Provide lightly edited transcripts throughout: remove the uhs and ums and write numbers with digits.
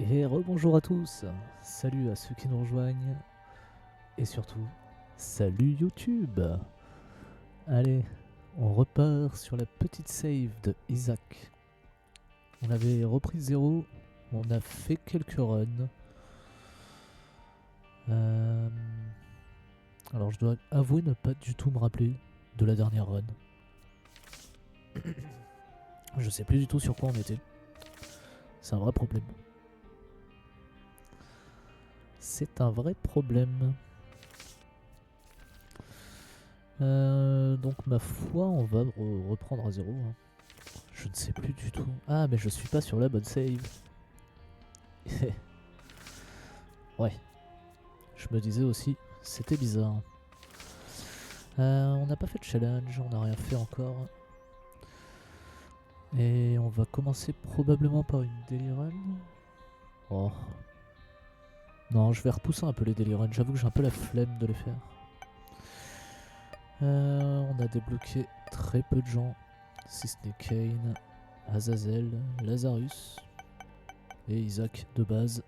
Et rebonjour à tous, salut à ceux qui nous rejoignent, et surtout, salut YouTube. Allez, on repart sur la petite save de Isaac. On avait repris 0, on a fait quelques runs. Alors je dois avouer ne pas du tout me rappeler de la dernière run. Je sais plus du tout sur quoi on était. C'est un vrai problème. C'est un vrai problème. Donc ma foi, on va reprendre à 0. Hein. Je ne sais plus du tout. Ah, mais je suis pas sur la bonne save. Ouais. Je me disais aussi, c'était bizarre. On n'a pas fait de challenge, on n'a rien fait encore. Et on va commencer probablement par une daily run. Oh. Non, je vais repousser un peu les daily runs. J'avoue que j'ai un peu la flemme de les faire. On a débloqué très peu de gens. Si ce n'est Kane, Azazel, Lazarus et Isaac de base.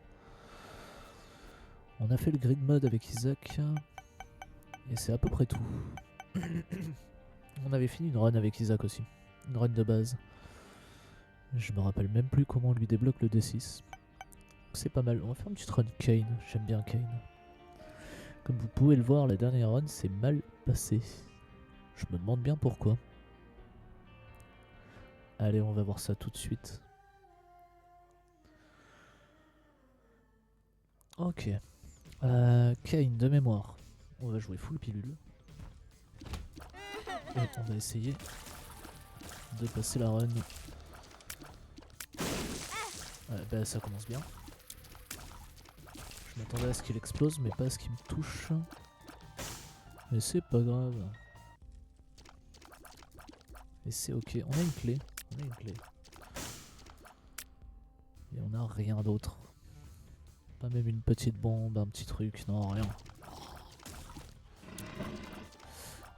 On a fait le grid mode avec Isaac. Et c'est à peu près tout. On avait fini une run avec Isaac aussi. Une run de base. Je me rappelle même plus comment on lui débloque le D6. C'est pas mal. On va faire une petite run Kane. J'aime bien Kane. Comme vous pouvez le voir, la dernière run s'est mal passée. Je me demande bien pourquoi. Allez, on va voir ça tout de suite. Ok. Kane de mémoire. On va jouer full pilule. Et on va essayer de passer la run. Bah ça commence bien. Je m'attendais à ce qu'il explose, mais pas à ce qu'il me touche. Mais c'est pas grave. Et c'est ok. On a une clé. On a une clé. Et on a rien d'autre. Pas même une petite bombe, un petit truc. Non, rien.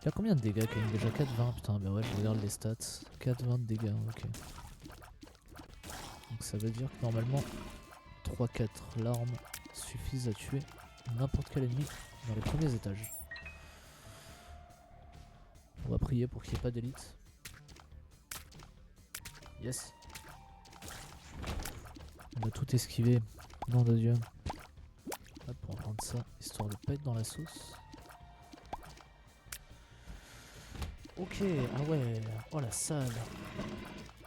Il a combien de dégâts Kane? Déjà 4,20. Putain, bah ouais, je regarde les stats. 4,20 de dégâts, ok. Donc ça veut dire que normalement 3-4 larmes suffisent à tuer n'importe quel ennemi dans les premiers étages. On va prier pour qu'il n'y ait pas d'élite. Yes. On a tout esquivé. Nom de Dieu. Hop, on va prendre ça, histoire de pas être dans la sauce. Ok, ah ouais. Oh la salle.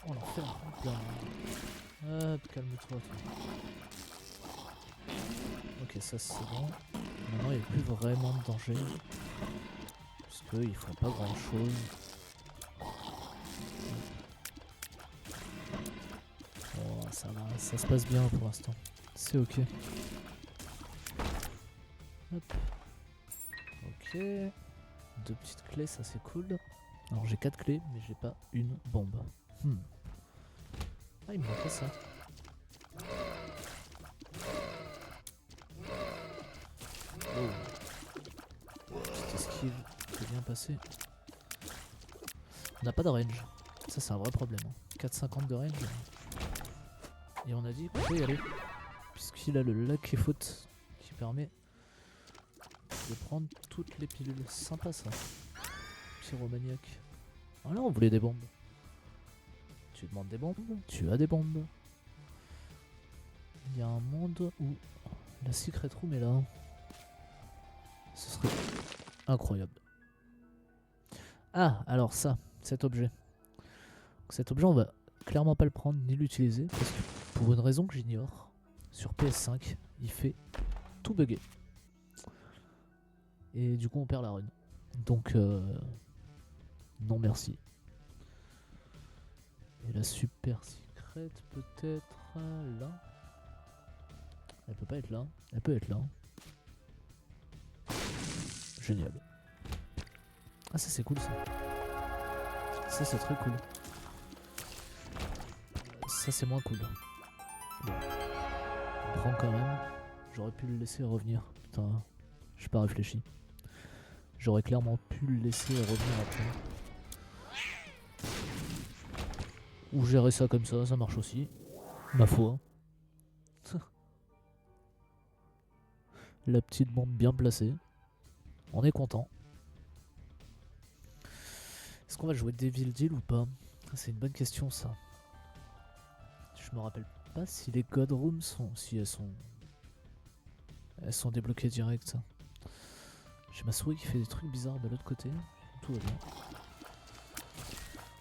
Oh l'enfer. Hop là. Hop, calme-toi. Ok, ça c'est bon. Maintenant il n'y a plus vraiment de danger. Puisqu'ils font pas grand chose. Oh, ça va, ça se passe bien pour l'instant. C'est ok. Hop. Ok. 2 petites clés, ça c'est cool. Alors j'ai 4 clés, mais j'ai pas une bombe. Ah, il me manquait ça. Oh. Petite esquive, c'est bien passé. On n'a pas de range. Ça c'est un vrai problème. 4,50 de range. Et on a dit qu'on peut y aller. Puisqu'il a le lac et faute qui permet de prendre toutes les pilules. Sympa ça. Pyromaniaque. Ah là on voulait des bombes. Tu demandes des bombes, tu as des bombes. Il y a un monde où la secret room est là. Ce serait incroyable. Ah, alors ça, cet objet. Donc cet objet, on va clairement pas le prendre ni l'utiliser parce que pour une raison que j'ignore, sur PS5, il fait tout bugger. Et du coup, on perd la run. Donc, non merci. Et la super secrète peut-être là. Elle peut pas être là. Elle peut être là. Génial. Ah ça c'est cool ça. Ça c'est très cool. Ça c'est moins cool. Bon. On prend quand même. J'aurais pu le laisser revenir. Putain, j'ai pas réfléchi. J'aurais clairement pu le laisser revenir après. Ou gérer ça comme ça marche aussi. Ma foi. La petite bombe bien placée. On est content. Est-ce qu'on va jouer Devil Deal ou pas? C'est une bonne question ça. Je me rappelle pas si les God Rooms sont... Si elles sont... Elles sont débloquées direct. J'ai ma souris qui fait des trucs bizarres de l'autre côté. Tout va bien.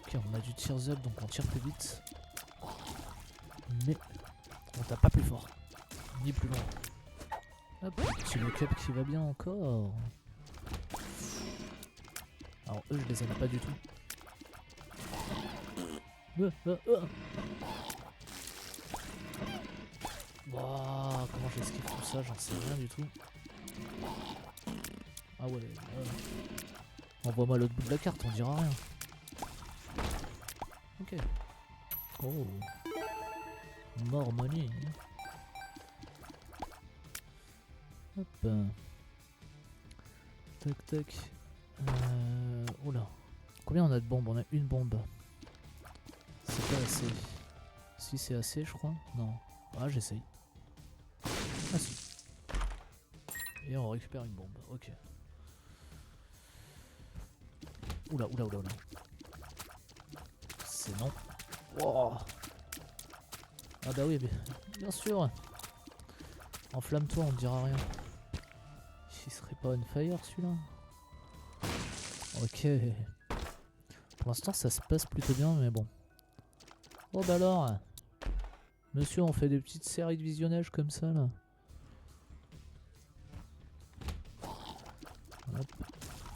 Ok, on a du Tears Up donc on tire plus vite. Mais on tape pas plus fort. Ni plus loin. Hop, petit lock-up qui va bien encore. Alors eux je les aime pas du tout. Wow, comment j'esquive tout ça, j'en sais rien du tout. Ah ouais, envoie-moi l'autre bout de la carte, on dira rien. Ok. Oh. More money. Hop. Tac tac. Oula. Combien on a de bombes? On a une bombe. C'est pas assez. Si c'est assez je crois. Non. Ah j'essaye. Ah si. Et on récupère une bombe. Ok. Oula oula oula oula. C'est non. Wow. Ah bah oui, mais bien sûr. Enflamme-toi, on ne dira rien. Il serait pas on fire celui-là. Ok. Pour l'instant ça se passe plutôt bien, mais bon. Oh bah alors. Monsieur, on fait des petites séries de visionnage comme ça là. Hop.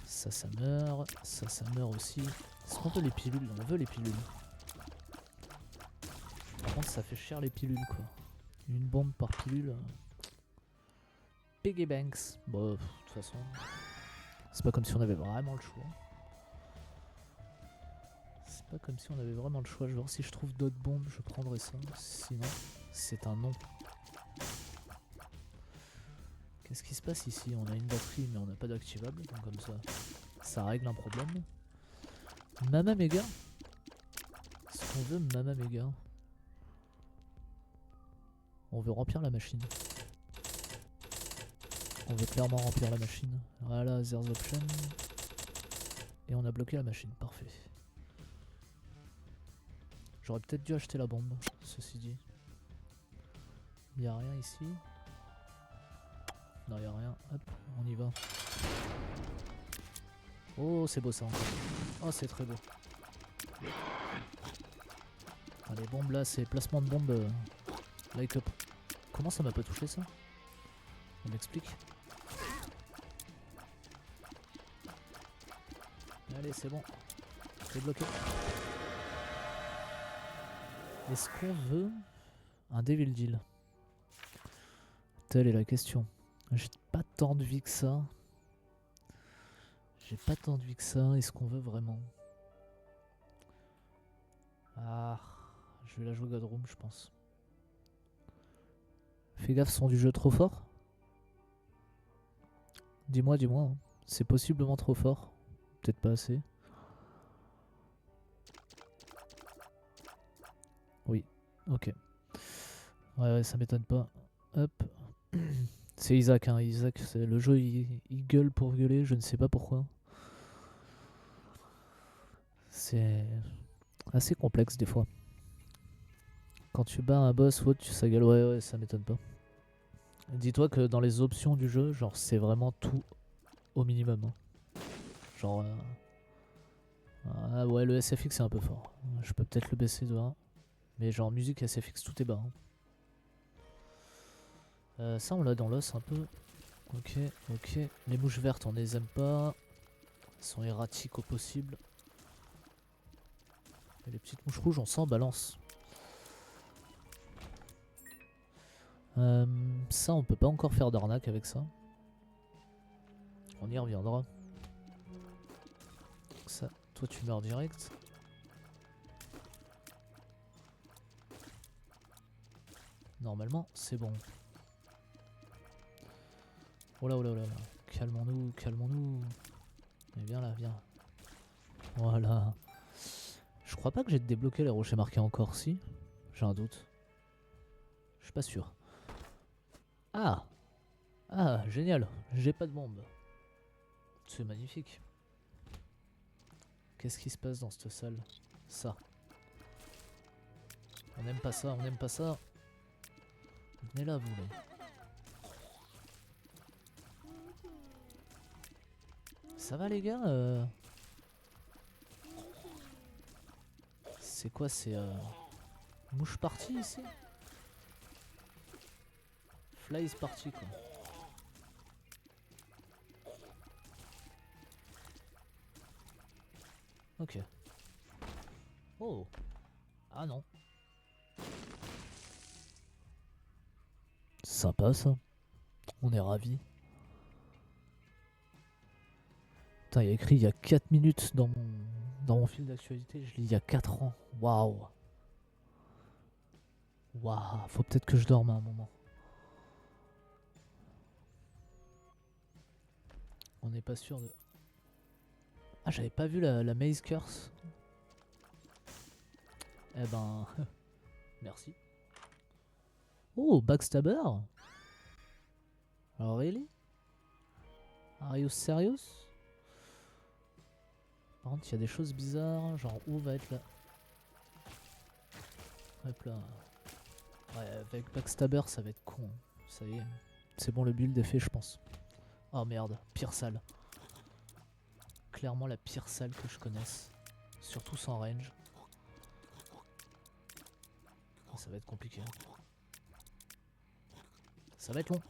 Ça meurt. Ça meurt aussi. Est-ce qu'on veut les pilules? On veut les pilules. Par contre ça fait cher les pilules quoi. Une bombe par pilule. Piggy Banks. Bon, de toute façon, c'est pas comme si on avait vraiment le choix. C'est pas comme si on avait vraiment le choix. Je vais voir si je trouve d'autres bombes, je prendrai ça. Sinon, c'est un non. Qu'est-ce qui se passe ici? On a une batterie, mais on n'a pas d'activable. Donc comme ça règle un problème. Mama Mega. Est-ce qu'on veut Mama Mega? On veut remplir la machine. On veut clairement remplir la machine. Voilà, there's option. Et on a bloqué la machine, parfait. J'aurais peut-être dû acheter la bombe, ceci dit. Y'a rien ici. Non, y'a rien. Hop, on y va. Oh, c'est beau ça encore. Oh, c'est très beau. Ah, les bombes là, c'est placement de bombes. Like up. Comment ça m'a pas touché ça? On m'explique. Allez, c'est bon. C'est bloqué. Est-ce qu'on veut un Devil Deal? Telle est la question. J'ai pas tant de vie que ça. J'ai pas tant de vie que ça. Est-ce qu'on veut vraiment? Ah, je vais la jouer God Room, je pense. Fais gaffe, son du jeu trop fort. Dis-moi, dis-moi. Hein. C'est possiblement trop fort. Peut-être pas assez. Oui, ok. Ouais, ça m'étonne pas. Hop. C'est Isaac, hein. Isaac, c'est le jeu, il gueule pour gueuler, je ne sais pas pourquoi. C'est assez complexe des fois. Quand tu bats un boss ou autre, ça gueule. Ouais, ça m'étonne pas. Dis-toi que dans les options du jeu, genre, c'est vraiment tout au minimum. Hein. Genre... Ah ouais, le SFX c'est un peu fort. Je peux peut-être le baisser de 1. Mais genre, musique SFX, tout est bas. Hein. Ça, on l'a dans l'os un peu. Ok, ok. Les mouches vertes, on les aime pas. Elles sont erratiques au possible. Et les petites mouches rouges, on s'en balance. Ça, on peut pas encore faire d'arnaque avec ça. On y reviendra. Ça, toi, tu meurs direct. Normalement, c'est bon. Oh là, oh là, oh là, là. Calmons-nous, calmons-nous. Mais viens là, viens. Voilà. Je crois pas que j'ai débloqué les rochers marqués encore, si. J'ai un doute. Je suis pas sûr. Ah! Ah, génial. J'ai pas de bombe. C'est magnifique. Qu'est-ce qui se passe dans cette salle? Ça. On n'aime pas ça, on n'aime pas ça. Venez là, vous, là. Ça va, les gars C'est quoi, c'est... Mouche party, ici? Flies party, quoi. Ok. Oh. Ah non. Sympa, ça. On est ravis. Putain, il y a écrit il y a 4 minutes dans mon fil d'actualité. Je lis il y a 4 ans. Waouh. Waouh. Faut peut-être que je dorme à un moment. On n'est pas sûr de... Ah, j'avais pas vu la Maze Curse. Eh ben... Merci. Oh, Backstabber. Oh, really? Are you serious? Par contre, il y a des choses bizarres. Genre, où va être là? Hop là. Ouais, avec Backstabber, ça va être con. Ça y est. C'est bon, le build est fait, je pense. Oh merde, pire salle. Clairement la pire salle que je connaisse. Surtout sans range. Oh, ça va être compliqué. Ça va être long.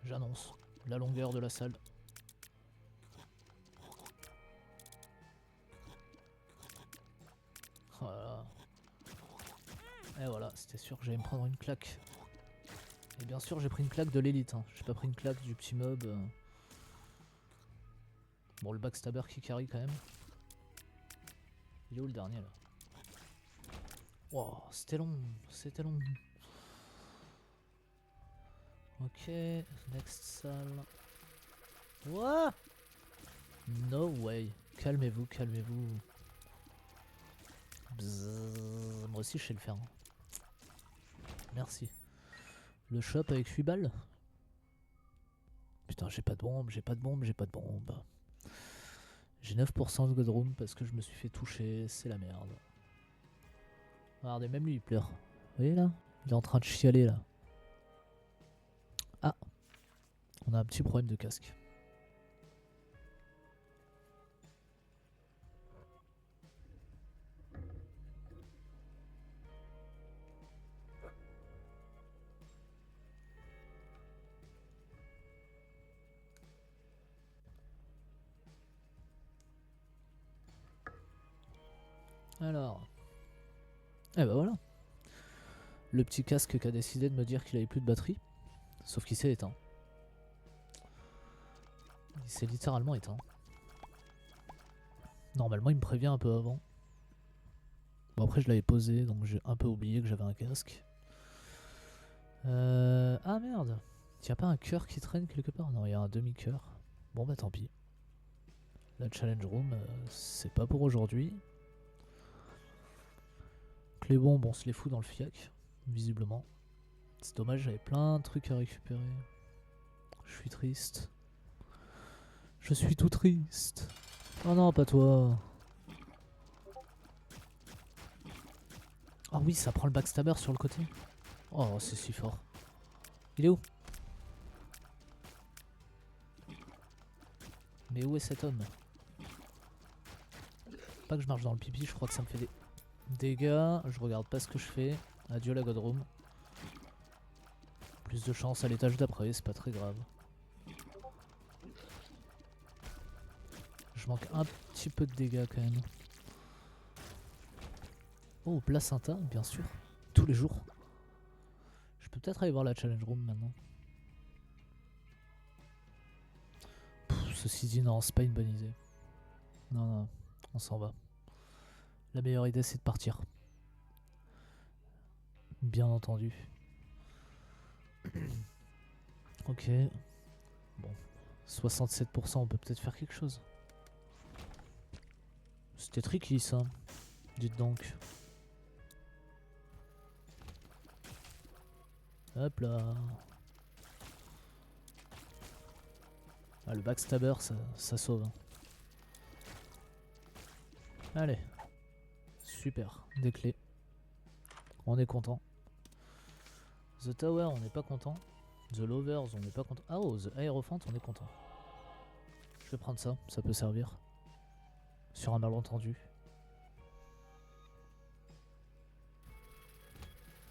J'annonce la longueur de la salle. Voilà. Et voilà, c'était sûr que j'allais me prendre une claque. Et bien sûr, j'ai pris une claque de l'élite. Hein. J'ai pas pris une claque du petit mob. Bon, le backstabber qui carry quand même. Il est où le dernier là? Wow, c'était long, c'était long. Ok, next salle. What? No way. Calmez-vous, calmez-vous. Bzzz. Moi aussi je sais le faire. Merci. Le shop avec 8 balles. Putain, j'ai pas de bombe, j'ai pas de bombe, j'ai pas de bombe. J'ai 9% de Godroom parce que je me suis fait toucher, c'est la merde. Regardez, même lui il pleure. Vous voyez là? Il est en train de chialer là. Ah, on a un petit problème de casque. Alors, eh ben voilà. Le petit casque qui a décidé de me dire qu'il avait plus de batterie. Sauf qu'il s'est éteint. Il s'est littéralement éteint. Normalement, il me prévient un peu avant. Bon, après, je l'avais posé, donc j'ai un peu oublié que j'avais un casque. Ah merde. Y'a pas un cœur qui traîne quelque part? Non, il y a un demi-cœur. Bon, bah tant pis. La challenge room, c'est pas pour aujourd'hui. Les bombes, on se les fout dans le fiac, visiblement. C'est dommage, j'avais plein de trucs à récupérer. Je suis triste. Je suis tout triste. Oh non, pas toi. Ah oui, ça prend le backstabber sur le côté. Oh, c'est si fort. Il est où? Mais où est cet homme? Pas que je marche dans le pipi, je crois que ça me fait des dégâts. Je regarde pas ce que je fais. Adieu la Godroom. Plus de chance à l'étage d'après, c'est pas très grave. Je manque un petit peu de dégâts quand même. Oh, placenta, bien sûr. Tous les jours. Je peux peut-être aller voir la challenge room maintenant. Ceci dit, non, c'est pas une bonne idée. Non, non, on s'en va. La meilleure idée, c'est de partir. Bien entendu. Ok. Bon. 67%, on peut peut-être faire quelque chose. C'était tricky ça. Dites donc. Hop là. Ah, le backstabber, ça sauve. Hein. Allez. Super. Des clés. On est content. The Tower, on n'est pas content. The Lovers, on n'est pas content. Ah oh, The Hierophant, on est content. Je vais prendre ça, ça peut servir. Sur un malentendu.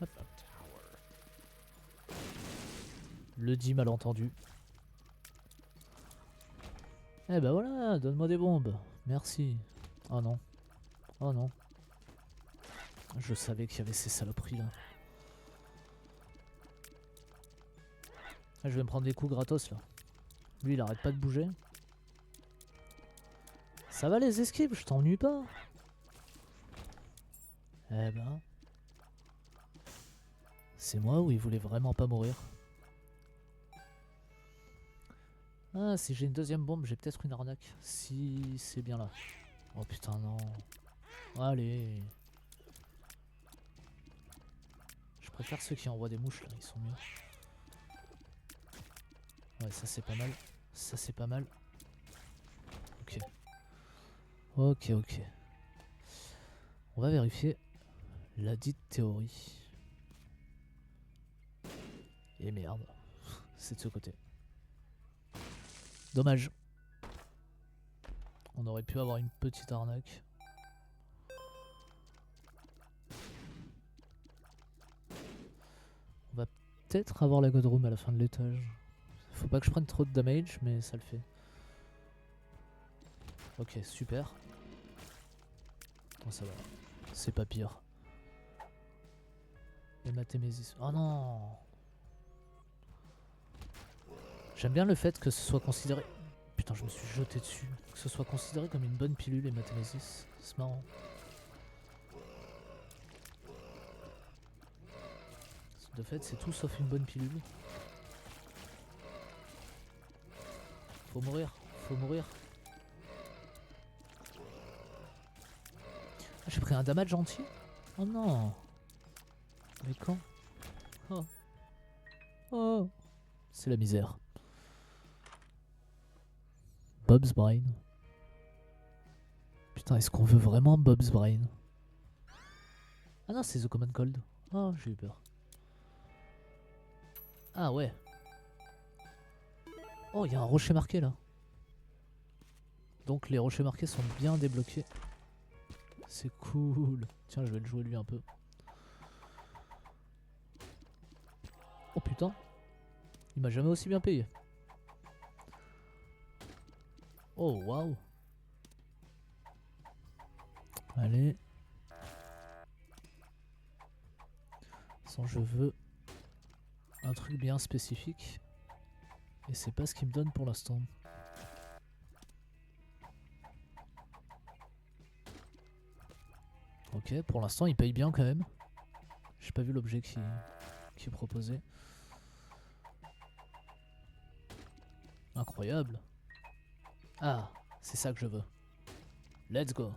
Hop. Le dit malentendu. Eh ben voilà, donne-moi des bombes. Merci. Oh non. Oh non. Je savais qu'il y avait ces saloperies là. Ah, je vais me prendre des coups gratos là. Lui il arrête pas de bouger. Ça va les esquives, je t'ennuie pas. Eh ben. C'est moi ou il voulait vraiment pas mourir? Ah, si j'ai une deuxième bombe, j'ai peut-être une arnaque. Si c'est bien là. Oh putain, non. Allez. Je préfère ceux qui envoient des mouches là, ils sont mieux. Ouais, ça c'est pas mal. Ça c'est pas mal. Ok. Ok, ok. On va vérifier la dite théorie. Et merde. C'est de ce côté. Dommage. On aurait pu avoir une petite arnaque. On va peut-être avoir la God Room à la fin de l'étage. Faut pas que je prenne trop de damage, mais ça le fait. Ok, super. Oh, ça va. C'est pas pire. Et Mathémésis. Oh non! J'aime bien le fait que ce soit considéré... Putain, je me suis jeté dessus. Que ce soit considéré comme une bonne pilule, les Mathémésis. C'est marrant. De fait, c'est tout sauf une bonne pilule. Faut mourir. Faut mourir. Ah, j'ai pris un damage entier? Oh non! Mais quand? Oh. Oh! C'est la misère. Bob's Brain. Putain, est-ce qu'on veut vraiment Bob's Brain? Ah non, c'est The Common Cold. Oh, j'ai eu peur. Ah ouais. Oh, il y a un rocher marqué là. Donc les rochers marqués sont bien débloqués. C'est cool. Tiens, je vais le jouer lui un peu. Oh putain. Il m'a jamais aussi bien payé. Oh waouh. Allez. Sans je veux un truc bien spécifique. Et c'est pas ce qu'il me donne pour l'instant. Ok, pour l'instant il paye bien quand même. J'ai pas vu l'objet qui est proposé. Incroyable. Ah, c'est ça que je veux. Let's go.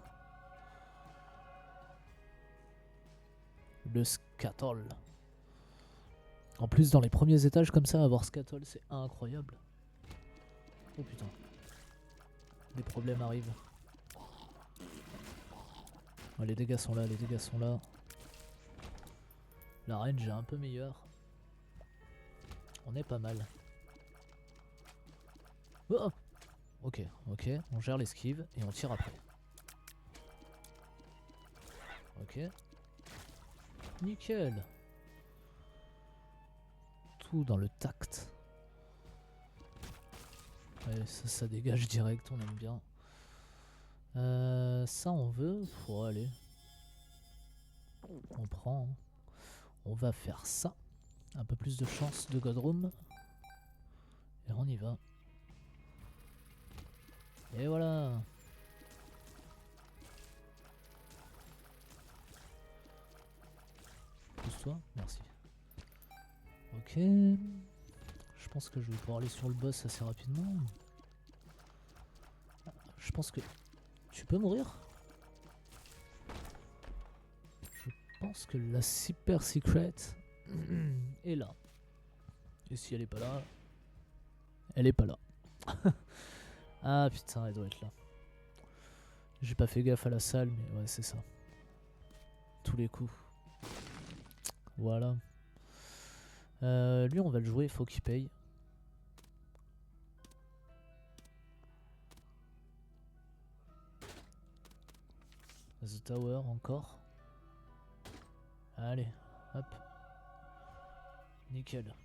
Le Scatol. En plus, dans les premiers étages comme ça, avoir Scatol, c'est incroyable. Oh putain. Les problèmes arrivent. Ouais, les dégâts sont là, les dégâts sont là. La range est un peu meilleure. On est pas mal. Oh, ok, ok, on gère l'esquive et on tire après. Ok. Nickel. Tout dans le tact. Ouais, ça dégage direct, on aime bien. Ça on veut, faut aller. On prend. Hein. On va faire ça. Un peu plus de chance de Godroom. Et on y va. Et voilà. Pousse-toi, merci. Ok. Je pense que je vais pouvoir aller sur le boss assez rapidement. Je pense que... Tu peux mourir? Je pense que la super secret est là. Et si elle est pas là, elle est pas là. Ah putain, elle doit être là. J'ai pas fait gaffe à la salle, mais ouais, c'est ça. Tous les coups. Voilà. Lui, on va le jouer, il faut qu'il paye. The Tower encore. Allez, hop. Nickel.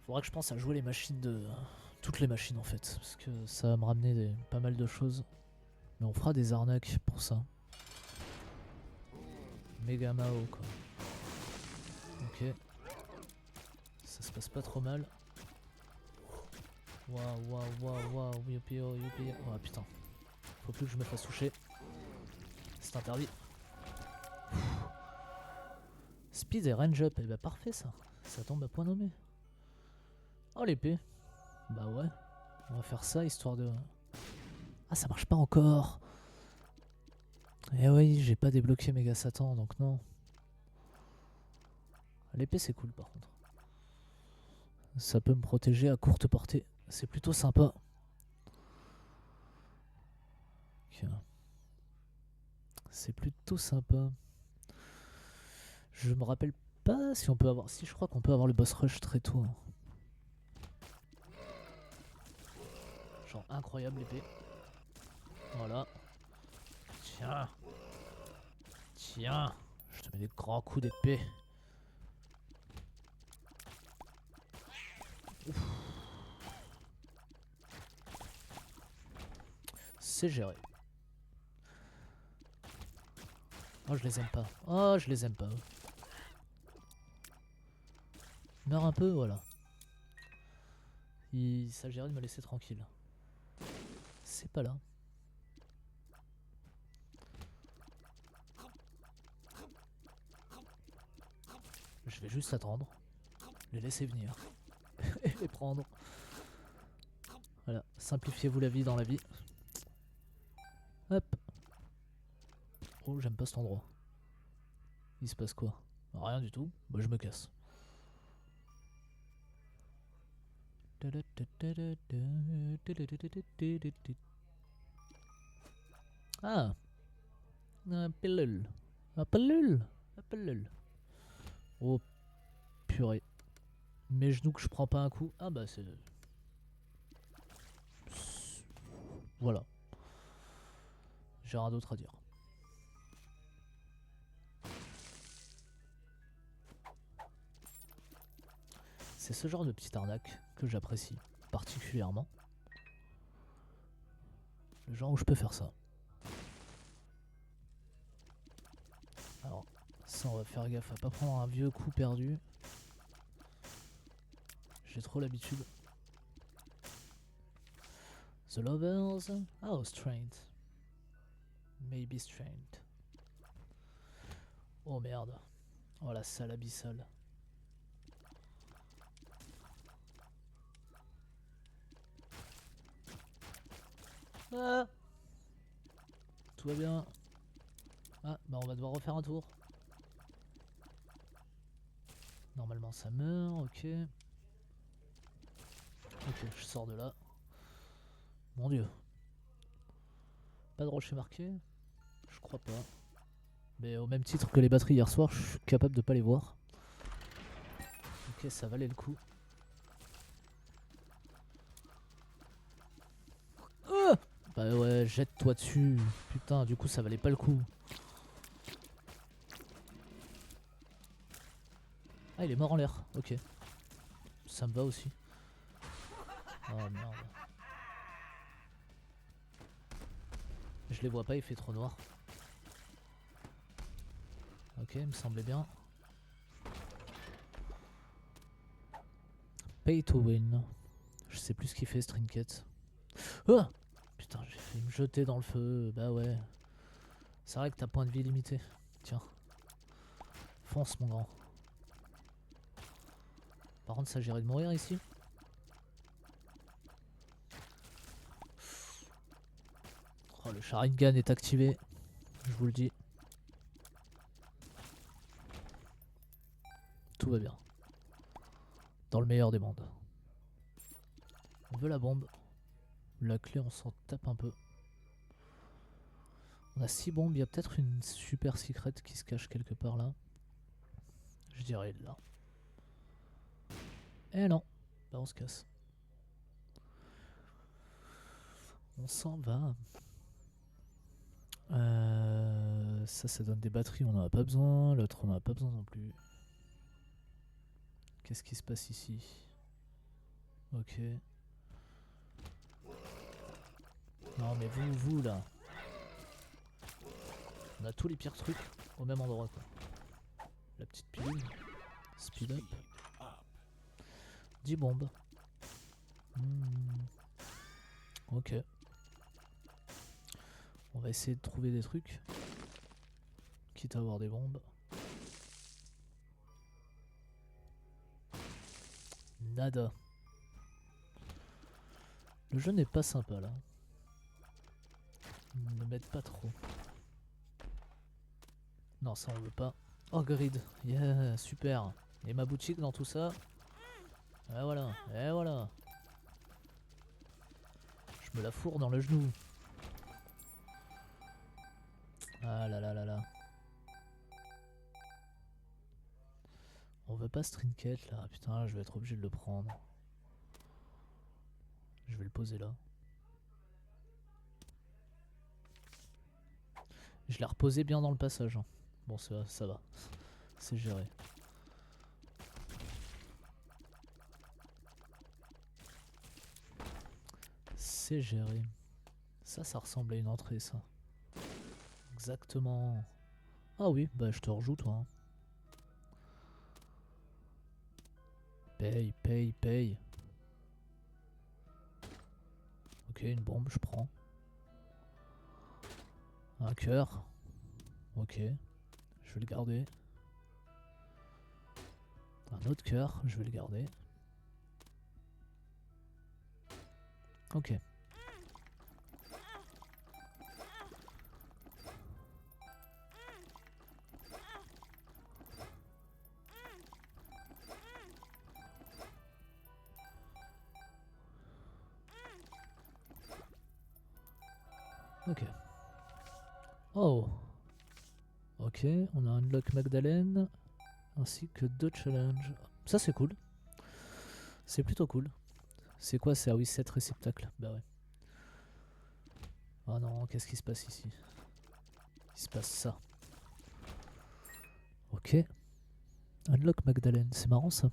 Faudra que je pense à jouer les machines de... toutes les machines en fait. Parce que ça va me ramener pas mal de choses. Mais on fera des arnaques pour ça. Méga Mao quoi. Ok. Ça se passe pas trop mal. Waouh, waouh, waouh, waouh, youpi, youpi. Oh putain. Faut plus que je me fasse toucher. C'est interdit. Speed et range up, et bah parfait ça. Ça tombe à point nommé. Oh l'épée. Bah ouais. On va faire ça histoire de... Ah ça marche pas encore. Eh oui, j'ai pas débloqué Méga Satan donc non. L'épée c'est cool par contre. Ça peut me protéger à courte portée. C'est plutôt sympa. Okay. C'est plutôt sympa. Je me rappelle pas si on peut avoir... Si je crois qu'on peut avoir le boss rush très tôt. Hein. Genre incroyable l'épée. Voilà. Tiens. Tiens. Je te mets des grands coups d'épée. C'est géré. Oh je les aime pas. Oh je les aime pas. Meurs un peu, voilà. Il s'agirait de me laisser tranquille. C'est pas là. Je vais juste attendre. Les laisser venir. Et les prendre. Voilà. Simplifiez-vous la vie dans la vie. Hop. Oh, j'aime pas cet endroit. Il se passe quoi? Rien du tout. Bah, je me casse. Ah. Un pilule. Un pilule. Un pilule. Oh, purée. Mes genoux que je prends pas un coup. Ah bah c'est... Voilà. J'ai rien d'autre à dire. C'est ce genre de petite arnaque que j'apprécie particulièrement. Le genre où je peux faire ça. Alors, ça on va faire gaffe à pas prendre un vieux coup perdu. J'ai trop l'habitude. The Lovers. Oh, Strength. Maybe Strength. Oh merde. Oh la salle abyssale. Ah, tout va bien. Ah, bah on va devoir refaire un tour. Normalement ça meurt, ok. Ok, je sors de là. Mon dieu. Pas de rocher marqué? Je crois pas. Mais au même titre que les batteries hier soir, je suis capable de pas les voir. Ok, ça valait le coup. Ah, bah ouais, jette-toi dessus. Putain, du coup ça valait pas le coup. Ah, il est mort en l'air, ok. Ça me va aussi. Oh merde. Je les vois pas, il fait trop noir. Ok, il me semblait bien. Pay to win. Je sais plus ce qu'il fait ce trinket. Oh putain, j'ai failli me jeter dans le feu. Bah ouais. C'est vrai que t'as point de vie limité. Tiens. Fonce mon grand. Par contre, ça s'agirait de mourir ici. Oh, le Sharingan est activé. Je vous le dis. Tout va bien. Dans le meilleur des mondes. On veut la bombe. La clé, on s'en tape un peu. On a 6 bombes. Il y a peut-être une super secret qui se cache quelque part là. Je dirais là. Eh non. Bah on se casse. On s'en va. Ça donne des batteries, on n'en a pas besoin. L'autre, on n'en a pas besoin non plus. Qu'est-ce qui se passe ici? Ok. Non mais vous là. On a tous les pires trucs au même endroit quoi. La petite pilule. Speed up. 10 bombes. Ok. On va essayer de trouver des trucs. Quitte à avoir des bombes. Nada. Le jeu n'est pas sympa là. Ne m'aide pas trop. Non, ça on veut pas. Oh, grid. Yeah, super. Et ma boutique dans tout ça. Et voilà, et voilà. Je me la fourre dans le genou. Ah là là là là. On veut pas ce trinket là. Putain, je vais être obligé de le prendre. Je vais le poser là. Je l'ai reposé bien dans le passage. Hein. Bon, ça va. C'est géré. C'est géré. Ça ressemble à une entrée, ça. Exactement. Ah oui, bah je te rejoue, toi. Hein. Paye, paye, paye. Ok, une bombe, je prends. Un cœur. Ok. Je vais le garder. Un autre cœur, je vais le garder. Ok. Ok. Oh. Ok, on a un unlock Magdalene. Ainsi que 2 challenges. Ça c'est cool. C'est plutôt cool. C'est quoi ça? Ah oui, 7 réceptacles. Bah ouais. Oh non, qu'est-ce qui se passe ici? Il se passe ça. Ok. Unlock Magdalene, c'est marrant ça.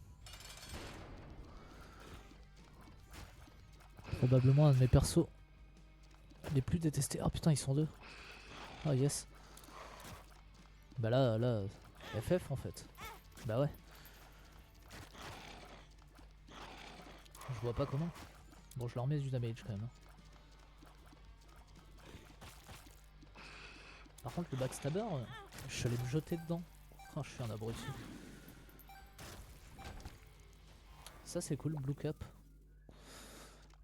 Probablement un de mes persos les plus détestés. Ah putain, ils sont deux. Ah yes. Bah là, FF en fait. Bah ouais. Je vois pas comment. Bon, je leur mets du damage quand même. Hein. Par contre, le backstabber, je suis allé me jeter dedans. Oh, je suis un abruti. Ça c'est cool, Blue Cap.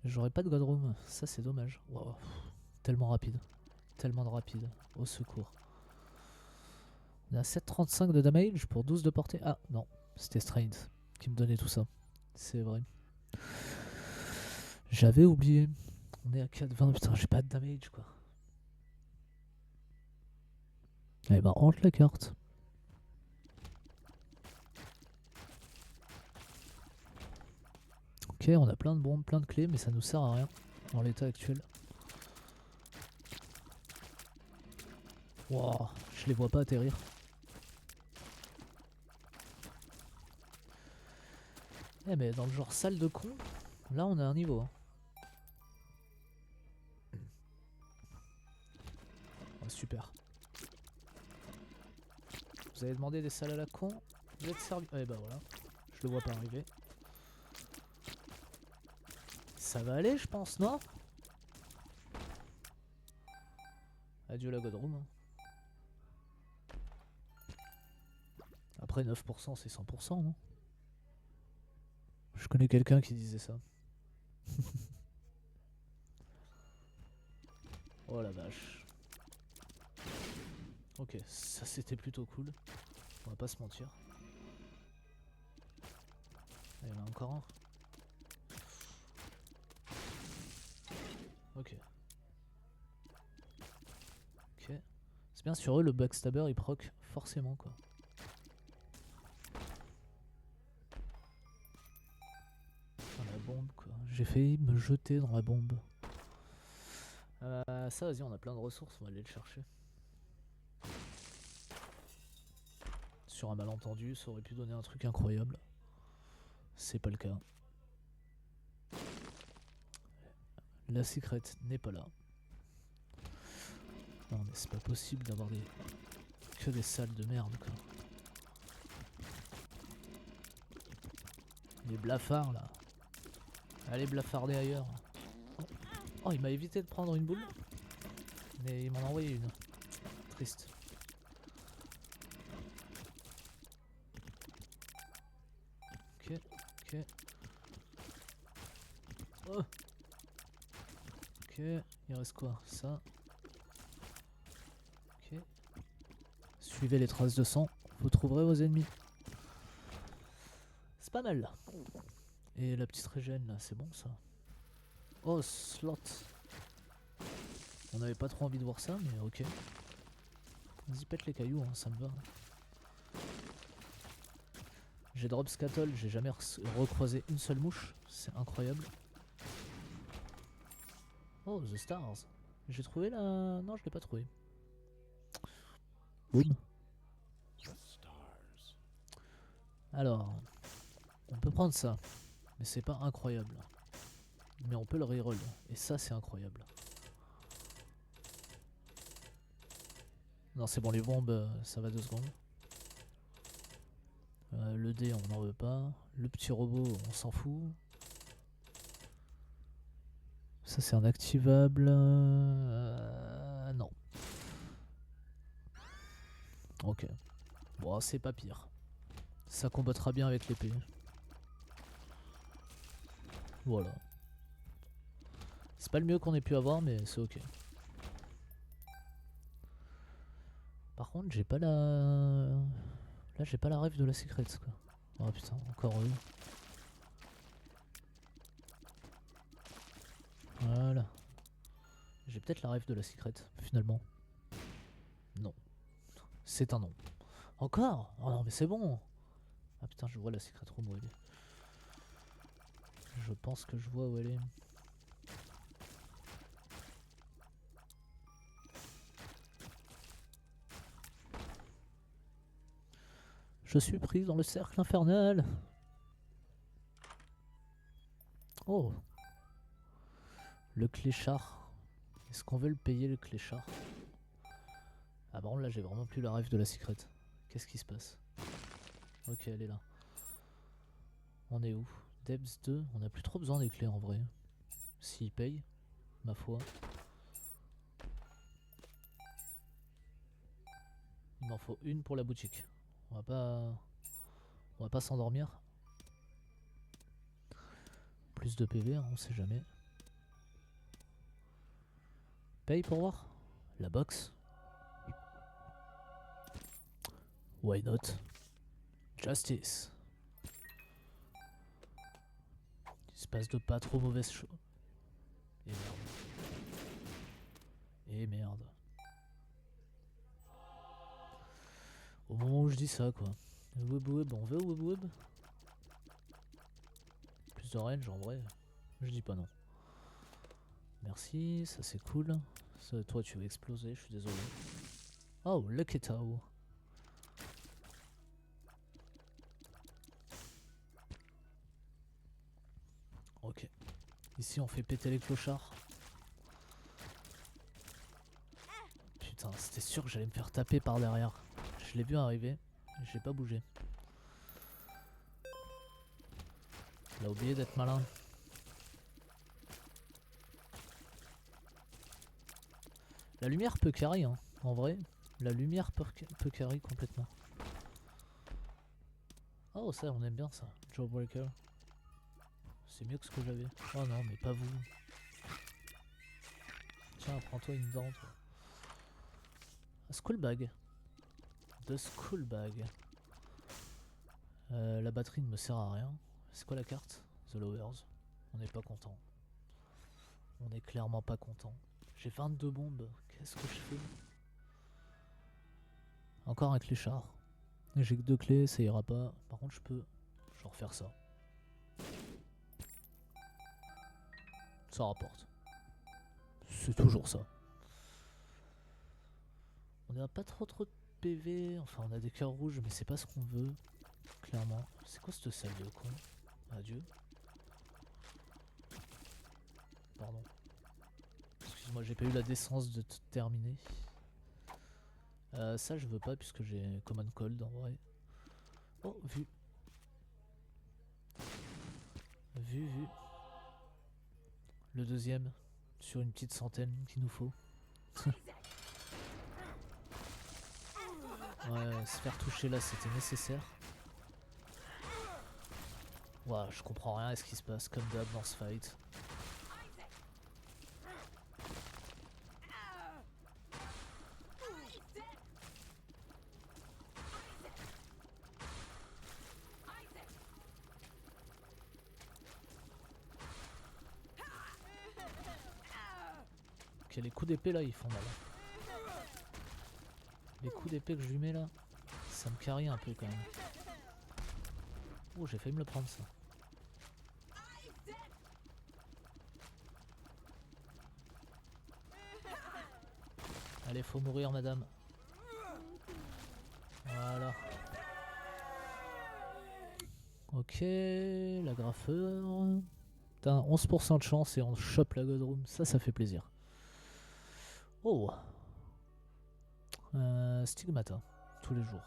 J'aurais pas de Godroom, ça c'est dommage. Wow. Tellement rapide. Tellement de rapide. Au secours. On a 7,35 de damage pour 12 de portée. Ah non, c'était Strained qui me donnait tout ça. C'est vrai. J'avais oublié. On est à 4,20. Putain, j'ai pas de damage quoi. Eh ben, rentre la carte. Ok, on a plein de bombes, plein de clés, mais ça nous sert à rien dans l'état actuel. Wow, je les vois pas atterrir. Eh mais dans le genre salle de con, là on a un niveau. Hein. Oh, super. Vous avez demandé des salles à la con, vous êtes servi. Eh bah voilà, je le vois pas arriver. Ça va aller je pense, non? Adieu la Godroom. Hein. Après 9% c'est 100%, non? Je connais quelqu'un qui disait ça. Oh la vache. Ok, ça c'était plutôt cool. On va pas se mentir. Il y en a encore un. Ok. Ok. C'est bien sur eux, le backstabber il proc forcément quoi. Dans la bombe quoi. J'ai failli me jeter dans la bombe. Ça vas-y, on a plein de ressources, on va aller le chercher. Sur un malentendu, ça aurait pu donner un truc incroyable. C'est pas le cas. La secrète n'est pas là. Non mais c'est pas possible d'avoir que des salles de merde quoi. Les blafards là. Allez blafarder ailleurs. Oh, il m'a évité de prendre une boule. Mais il m'en a envoyé une. Triste. Ok, ok. Oh. Ok, il reste quoi? Ça. Ok. Suivez les traces de sang, vous trouverez vos ennemis. C'est pas mal. Et la petite régène là, c'est bon ça. Oh, slot. On n'avait pas trop envie de voir ça, mais ok. Vas-y, pète les cailloux, hein, ça me va. J'ai drop scatole, j'ai jamais recroisé une seule mouche, c'est incroyable. Oh, The Stars. J'ai trouvé la... Non, je l'ai pas trouvé. Boum. Alors, on peut prendre ça, mais c'est pas incroyable. Mais on peut le reroll, et ça c'est incroyable. Non, c'est bon, les bombes, ça va 2 secondes. Le dé, on n'en veut pas. Le petit robot, on s'en fout. Ça, c'est un activable. Non. Ok. Bon, c'est pas pire. Ça combattra bien avec l'épée. Voilà. C'est pas le mieux qu'on ait pu avoir, mais c'est ok. Par contre, j'ai pas la... Là, j'ai pas la rêve de la secret, quoi. Oh putain, encore eux. Voilà. J'ai peut-être la rêve de la secret, finalement. Non. C'est un non. Encore? Oh non, mais c'est bon. Ah putain, je vois la secret room où elle est. Je pense que je vois où elle est. Je suis pris dans le cercle infernal. Oh. Le cléchard. Est-ce qu'on veut le payer, le cléchard? Ah bon, là j'ai vraiment plus la rêve de la secret. Qu'est-ce qui se passe? Ok, elle est là. On est où? Debs 2. On a plus trop besoin des clés en vrai. S'il paye, ma foi. Il m'en faut une pour la boutique. On va pas s'endormir. Plus de PV, hein, on sait jamais. Paye pour voir. La box. Why not? Justice. Il se passe de pas trop mauvaises choses. Et merde. Et merde. Au moment où je dis ça, quoi. Web web, on veut web web? Plus de range en vrai. Je dis pas non. Merci, ça c'est cool. Ça, toi tu veux exploser, je suis désolé. Oh, Lucky Tao. Ok. Ici on fait péter les clochards. Putain, c'était sûr que j'allais me faire taper par derrière. Je l'ai vu arriver, j'ai pas bougé. Il a oublié d'être malin. La lumière peut carry, hein. En vrai, la lumière peut carry complètement. Oh ça, on aime bien ça, Jawbreaker. C'est mieux que ce que j'avais. Oh non, mais pas vous. Tiens, prends-toi une dent, toi. Un school bag. De school bag. La batterie ne me sert à rien. C'est quoi la carte? The Lowers. On n'est pas content. On est clairement pas content. J'ai 22 bombes. Qu'est-ce que je fais? Encore un cléchard. J'ai que 2 clés, ça ira pas. Par contre, je peux genre faire ça. Ça rapporte. C'est toujours ça. On n'a pas trop de PV. Enfin, on a des cœurs rouges, mais c'est pas ce qu'on veut. Clairement. C'est quoi cette salle de con? Adieu. Pardon. Excuse-moi, j'ai pas eu la décence de terminer. Ça, je veux pas puisque j'ai Common Cold en vrai. Oh, vu. Vu. Le deuxième. Sur une petite centaine qu'il nous faut. Ouais, se faire toucher là, c'était nécessaire. Ouah, je comprends rien à ce qui se passe comme d'hab dans ce fight. Ok, les coups d'épée là, ils font mal. Les coups d'épée que je lui mets là, ça me carry un peu quand même. Oh, j'ai failli me le prendre ça. Allez, faut mourir madame. Voilà. Ok, la graffeur. T'as 11% de chance et on chope la Godroom. Ça fait plaisir. Oh, Stigmata, tous les jours.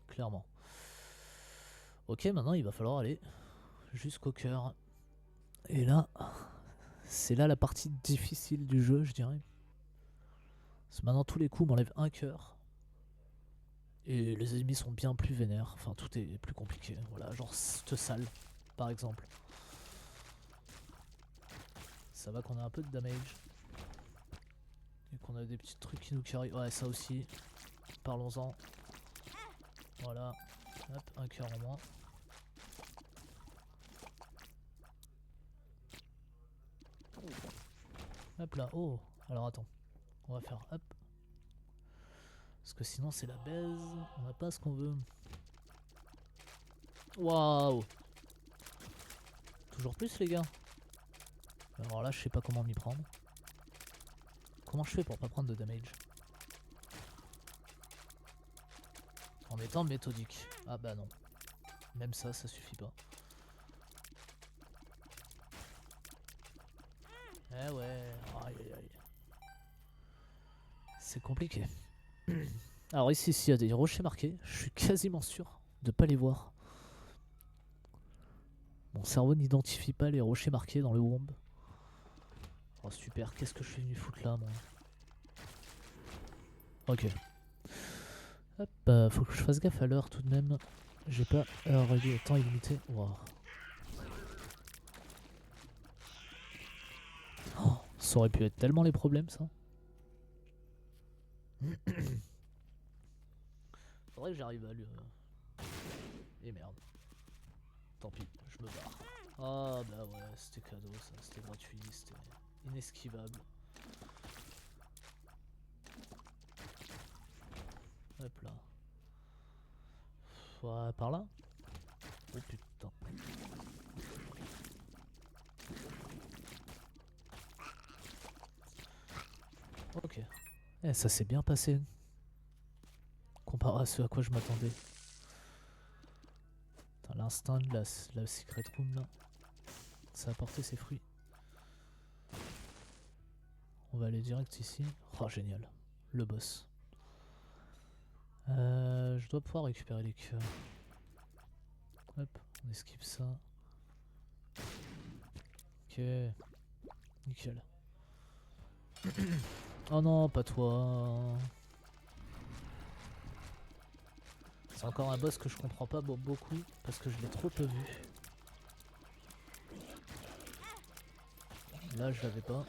Clairement. Ok, maintenant il va falloir aller jusqu'au cœur. Et là, c'est là la partie difficile du jeu, je dirais. Parce que maintenant tous les coups m'enlèvent un cœur. Et les ennemis sont bien plus vénères. Enfin, tout est plus compliqué. Voilà, genre cette salle, par exemple. Ça va qu'on a un peu de damage. Et qu'on a des petits trucs qui nous carry. Ouais, ça aussi. Parlons-en. Voilà. Hop, un cœur en moins. Hop là. Oh, alors attends. On va faire hop. Parce que sinon c'est la baise. On n'a pas ce qu'on veut. Waouh. Toujours plus les gars. Alors là je sais pas comment m'y prendre. Comment je fais pour pas prendre de damage? En étant méthodique. Ah bah non. Même ça suffit pas. Eh ouais. Aïe aïe aïe. C'est compliqué. Alors ici, s'il y a des rochers marqués, je suis quasiment sûr de pas les voir. Mon cerveau n'identifie pas les rochers marqués dans le womb. Oh super, qu'est-ce que je suis venu foutre là moi? Ok. Hop, faut que je fasse gaffe à l'heure tout de même. J'ai pas heure réglée, temps illimité. Wow. Oh, ça aurait pu être tellement les problèmes ça. Faudrait que j'arrive à lui. Et merde. Tant pis, je me barre. Ah bah ouais, c'était cadeau ça, c'était gratuit, c'était inesquivable. Hop là. Ouais, par là. Oh putain. Ok. Eh, ça s'est bien passé. Comparé à ce à quoi je m'attendais. L'instinct de la secret room là. Ça a porté ses fruits. On va aller direct ici. Oh génial. Le boss. Je dois pouvoir récupérer les cœurs. Hop, on esquive ça. Ok. Nickel. Oh non, pas toi. C'est encore un boss que je comprends pas beaucoup parce que je l'ai trop peu vu. Là, je l'avais pas.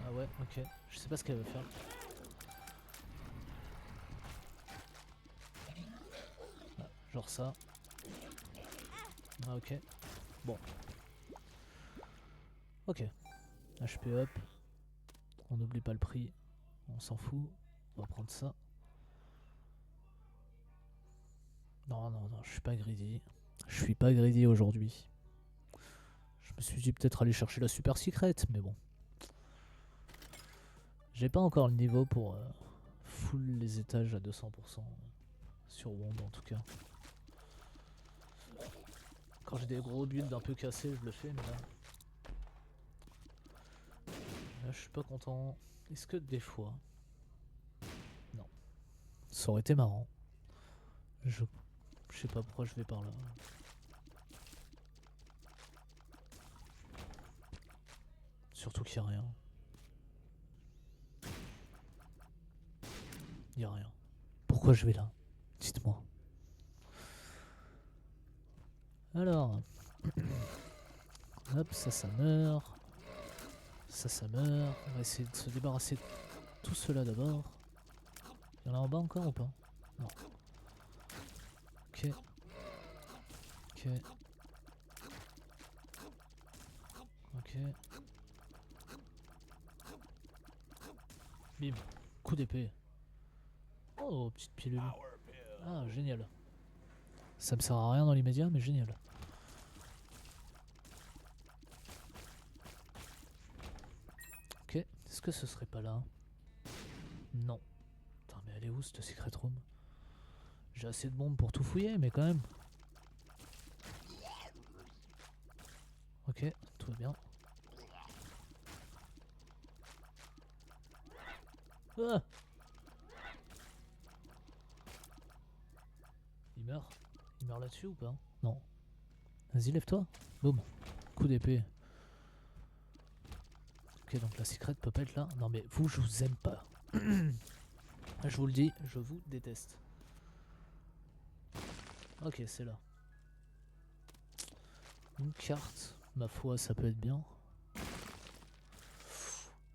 Ah ouais, ok. Je sais pas ce qu'elle veut faire. genre ça. Ah ok. Bon. Ok. HP up. On n'oublie pas le prix. On s'en fout. On va prendre ça. Non, non, non, je suis pas greedy. Je suis pas greedy aujourd'hui. Je me suis dit peut-être aller chercher la super secrète, mais bon. J'ai pas encore le niveau pour full les étages à 200% sur Wond en tout cas. Quand j'ai des gros builds un peu cassés, je le fais, mais là je suis pas content. Est-ce que des fois... Non. Ça aurait été marrant. Je sais pas pourquoi je vais par là. Surtout qu'il n'y a rien. Il n'y a rien. Pourquoi je vais là? Dites-moi. Alors. Hop, ça meurt. Ça meurt. On va essayer de se débarrasser de tout cela d'abord. Il y en a en bas encore ou pas? Non. Ok. Ok. Ok. Bim. Coup d'épée. Oh, petite pilule. Ah, génial. Ça me sert à rien dans l'immédiat, mais génial. Ok. Est-ce que ce serait pas là? Non. Putain, mais elle est où cette secret room? J'ai assez de bombes pour tout fouiller, mais quand même. Ok, tout va bien. Ah! Il meurt? Il meurt là-dessus ou pas? Non. Vas-y, lève-toi. Boum. Coup d'épée. Ok, donc la secrète peut pas être là. Non mais vous, je vous aime pas. Je vous le dis, je vous déteste. Ok, c'est là. Une carte. Ma foi, ça peut être bien.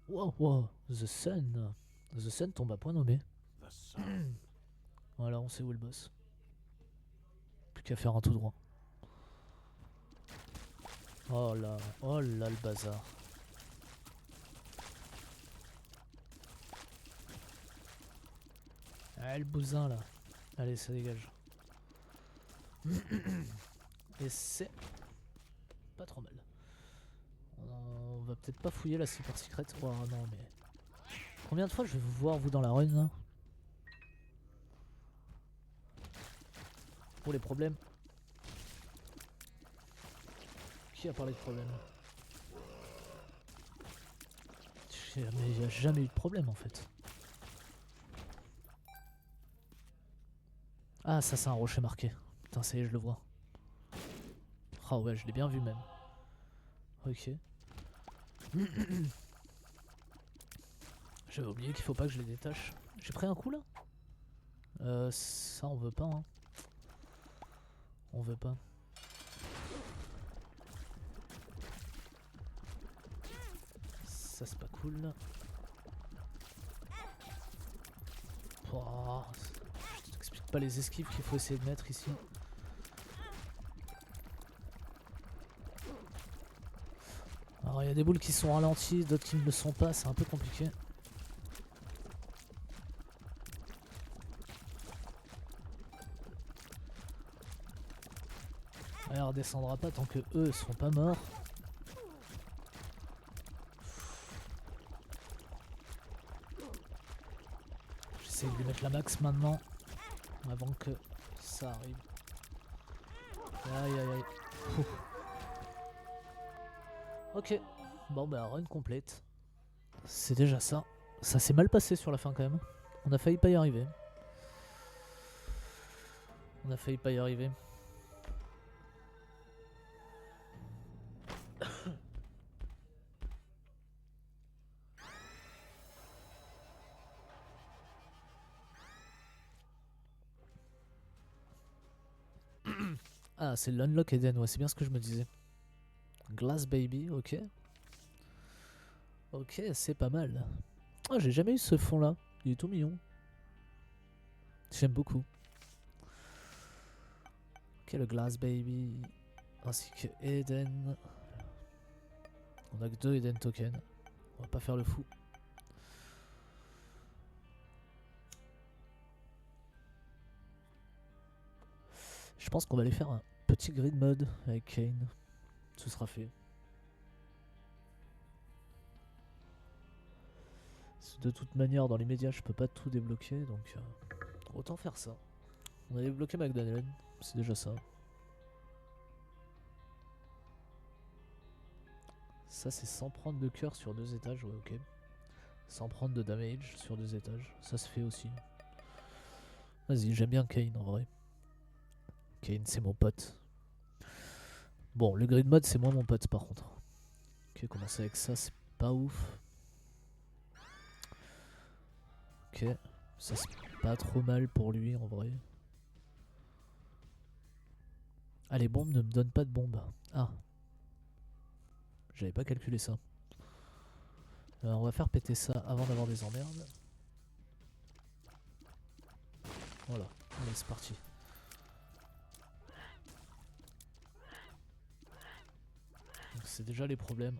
Wow, wow. The Sun. The Sun tombe à point nommé. Voilà, on sait où est le boss. Plus qu'à faire un tout droit. Oh là le bazar. Ah, le bousin là. Allez, ça dégage. Et c'est pas trop mal. On va peut-être pas fouiller la super secrète. Oh non, mais. Combien de fois je vais vous voir, vous, dans la run là? Pour les problèmes. Qui a parlé de problème? Mais il n'y a jamais eu de problème en fait. Ah, ça c'est un rocher marqué. Putain, ça y est, je le vois. Ah ouais, je l'ai bien vu même. Ok. J'avais oublié qu'il faut pas que je les détache. J'ai pris un coup là? Ça on veut pas hein. On veut pas. Ça c'est pas cool. Oh, je t'explique pas les esquives qu'il faut essayer de mettre ici. Alors il y a des boules qui sont ralenties, d'autres qui ne le sont pas, c'est un peu compliqué. Elle redescendra pas tant que eux seront pas morts. J'essaie de lui mettre la max maintenant, avant que ça arrive. Aïe aïe aïe. Ouh. Ok, bon bah run complète. C'est déjà ça. Ça s'est mal passé sur la fin quand même. On a failli pas y arriver. On a failli pas y arriver. Ah, c'est l'Unlock Eden, ouais, c'est bien ce que je me disais. Glass Baby, ok. Ok, c'est pas mal. Ah, j'ai jamais eu ce fond là. Il est tout mignon. J'aime beaucoup. Ok, le Glass Baby. Ainsi que Eden. On a que 2 Eden tokens. On va pas faire le fou. Je pense qu'on va aller faire un petit grid mode avec Kane. Ce sera fait. De toute manière, dans les médias, je peux pas tout débloquer, donc autant faire ça. On a débloqué McDonald's, c'est déjà ça. Ça, c'est sans prendre de cœur sur 2 étages, ouais, ok. Sans prendre de damage sur 2 étages, ça se fait aussi. Vas-y, j'aime bien Kane en vrai. Kane, c'est mon pote. Bon, le grid mode, c'est moins mon pote par contre. Ok, commencer avec ça, c'est pas ouf. Ok, ça c'est pas trop mal pour lui en vrai. Ah, les bombes ne me donnent pas de bombes. Ah, j'avais pas calculé ça. On va faire péter ça avant d'avoir des emmerdes. Voilà, allez c'est parti. Donc c'est déjà les problèmes.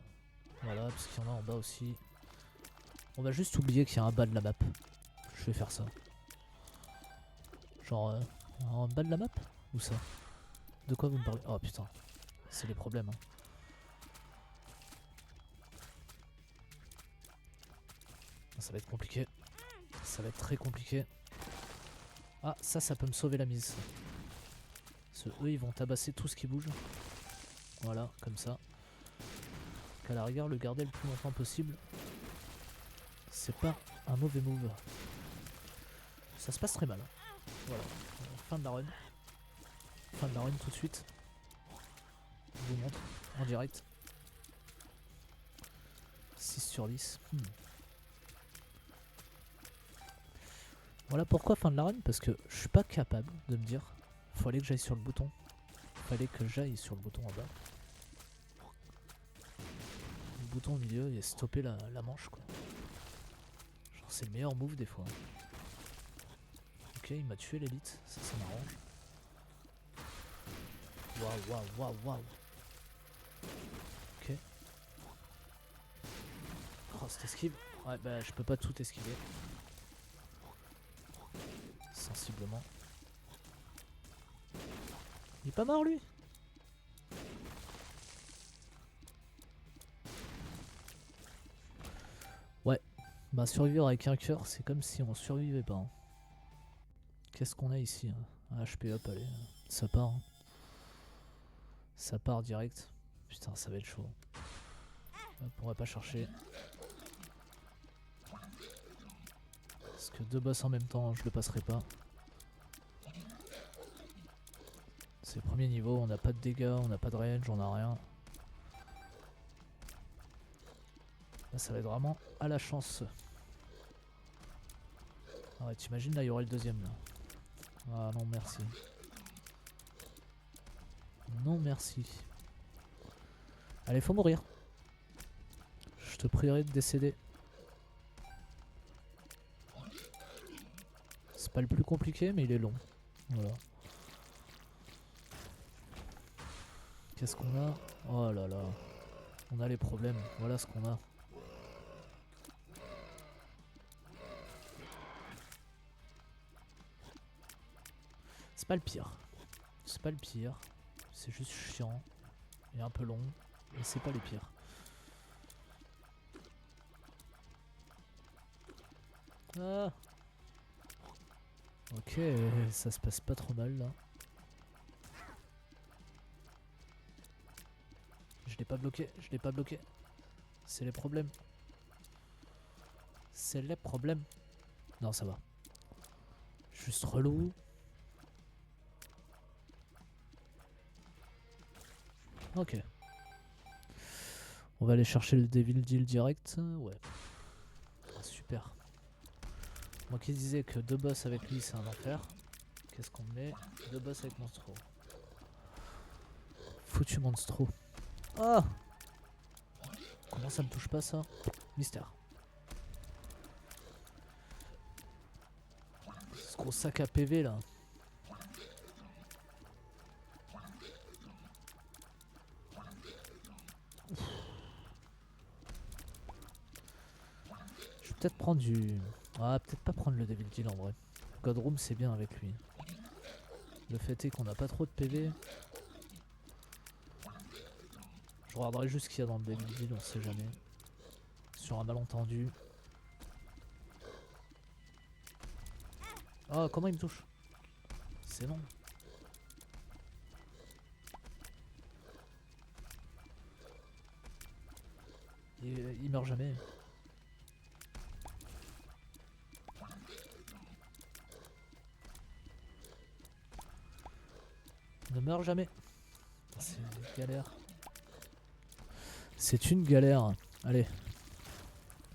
Voilà, parce qu'il y en a en bas aussi. On va juste oublier qu'il y a un bas de la map. Je vais faire ça. Genre en bas de la map? Où ça? De quoi vous me parlez? Oh putain, c'est les problèmes. Hein. Ça va être compliqué. Ça va être très compliqué. Ah, ça peut me sauver la mise. Parce que eux, ils vont tabasser tout ce qui bouge. Voilà, comme ça. Qu'à la rigueur, le garder le plus longtemps possible. C'est pas un mauvais move. Ça se passe très mal. Voilà, fin de la run. Fin de la run tout de suite. Je vous montre en direct. 6 sur 10. Voilà pourquoi fin de la run, parce que je suis pas capable de me dire fallait que j'aille sur le bouton. Fallait que j'aille sur le bouton en bas. Le bouton au milieu et stopper la manche quoi. Genre c'est le meilleur move des fois. Ok, il m'a tué l'élite, ça m'arrange. Waouh. Ok. Oh cette esquive. Ouais bah je peux pas tout esquiver. Sensiblement. Il est pas mort lui? Ouais. Bah survivre avec un cœur c'est comme si on survivait pas. Hein. Qu'est-ce qu'on a ici hein? HP up allez. Ça part. Hein. Ça part direct. Putain ça va être chaud. Hop, on va pas chercher. Parce que 2 boss en même temps je le passerai pas. C'est le premier niveau, on n'a pas de dégâts, on n'a pas de range, on n'a rien. Là ça va être vraiment à la chance. Ah ouais t'imagines là il y aurait le deuxième là. Ah non merci. Non merci. Allez faut mourir. Je te prierai de décéder. C'est pas le plus compliqué mais il est long. Voilà. Qu'est-ce qu'on a? Oh là là. On a les problèmes. Voilà ce qu'on a. C'est pas le pire. C'est pas le pire. C'est juste chiant. Et un peu long. Mais c'est pas les pires. Ah. Ok, ça se passe pas trop mal là. Je l'ai pas bloqué. C'est les problèmes. C'est les problèmes. Non, ça va. Juste relou. Ok. On va aller chercher le Devil Deal direct. Ouais. Ah, super. Moi qui disais que 2 boss avec lui c'est un enfer. Qu'est-ce qu'on met? 2 boss avec Monstro. Foutu Monstro. Ah! Comment ça me touche pas ça? Mystère. Ce gros sac à PV là. peut-être prendre du... Ah, peut-être pas prendre le Devil Deal en vrai. Godroom c'est bien avec lui. Le fait est qu'on n'a pas trop de PV. Je regarderai juste ce qu'il y a dans le Devil Deal, on sait jamais. Sur un malentendu. Oh, comment il me touche? C'est bon. Il meurt jamais. Ne meurt jamais. C'est une galère. C'est une galère. Allez.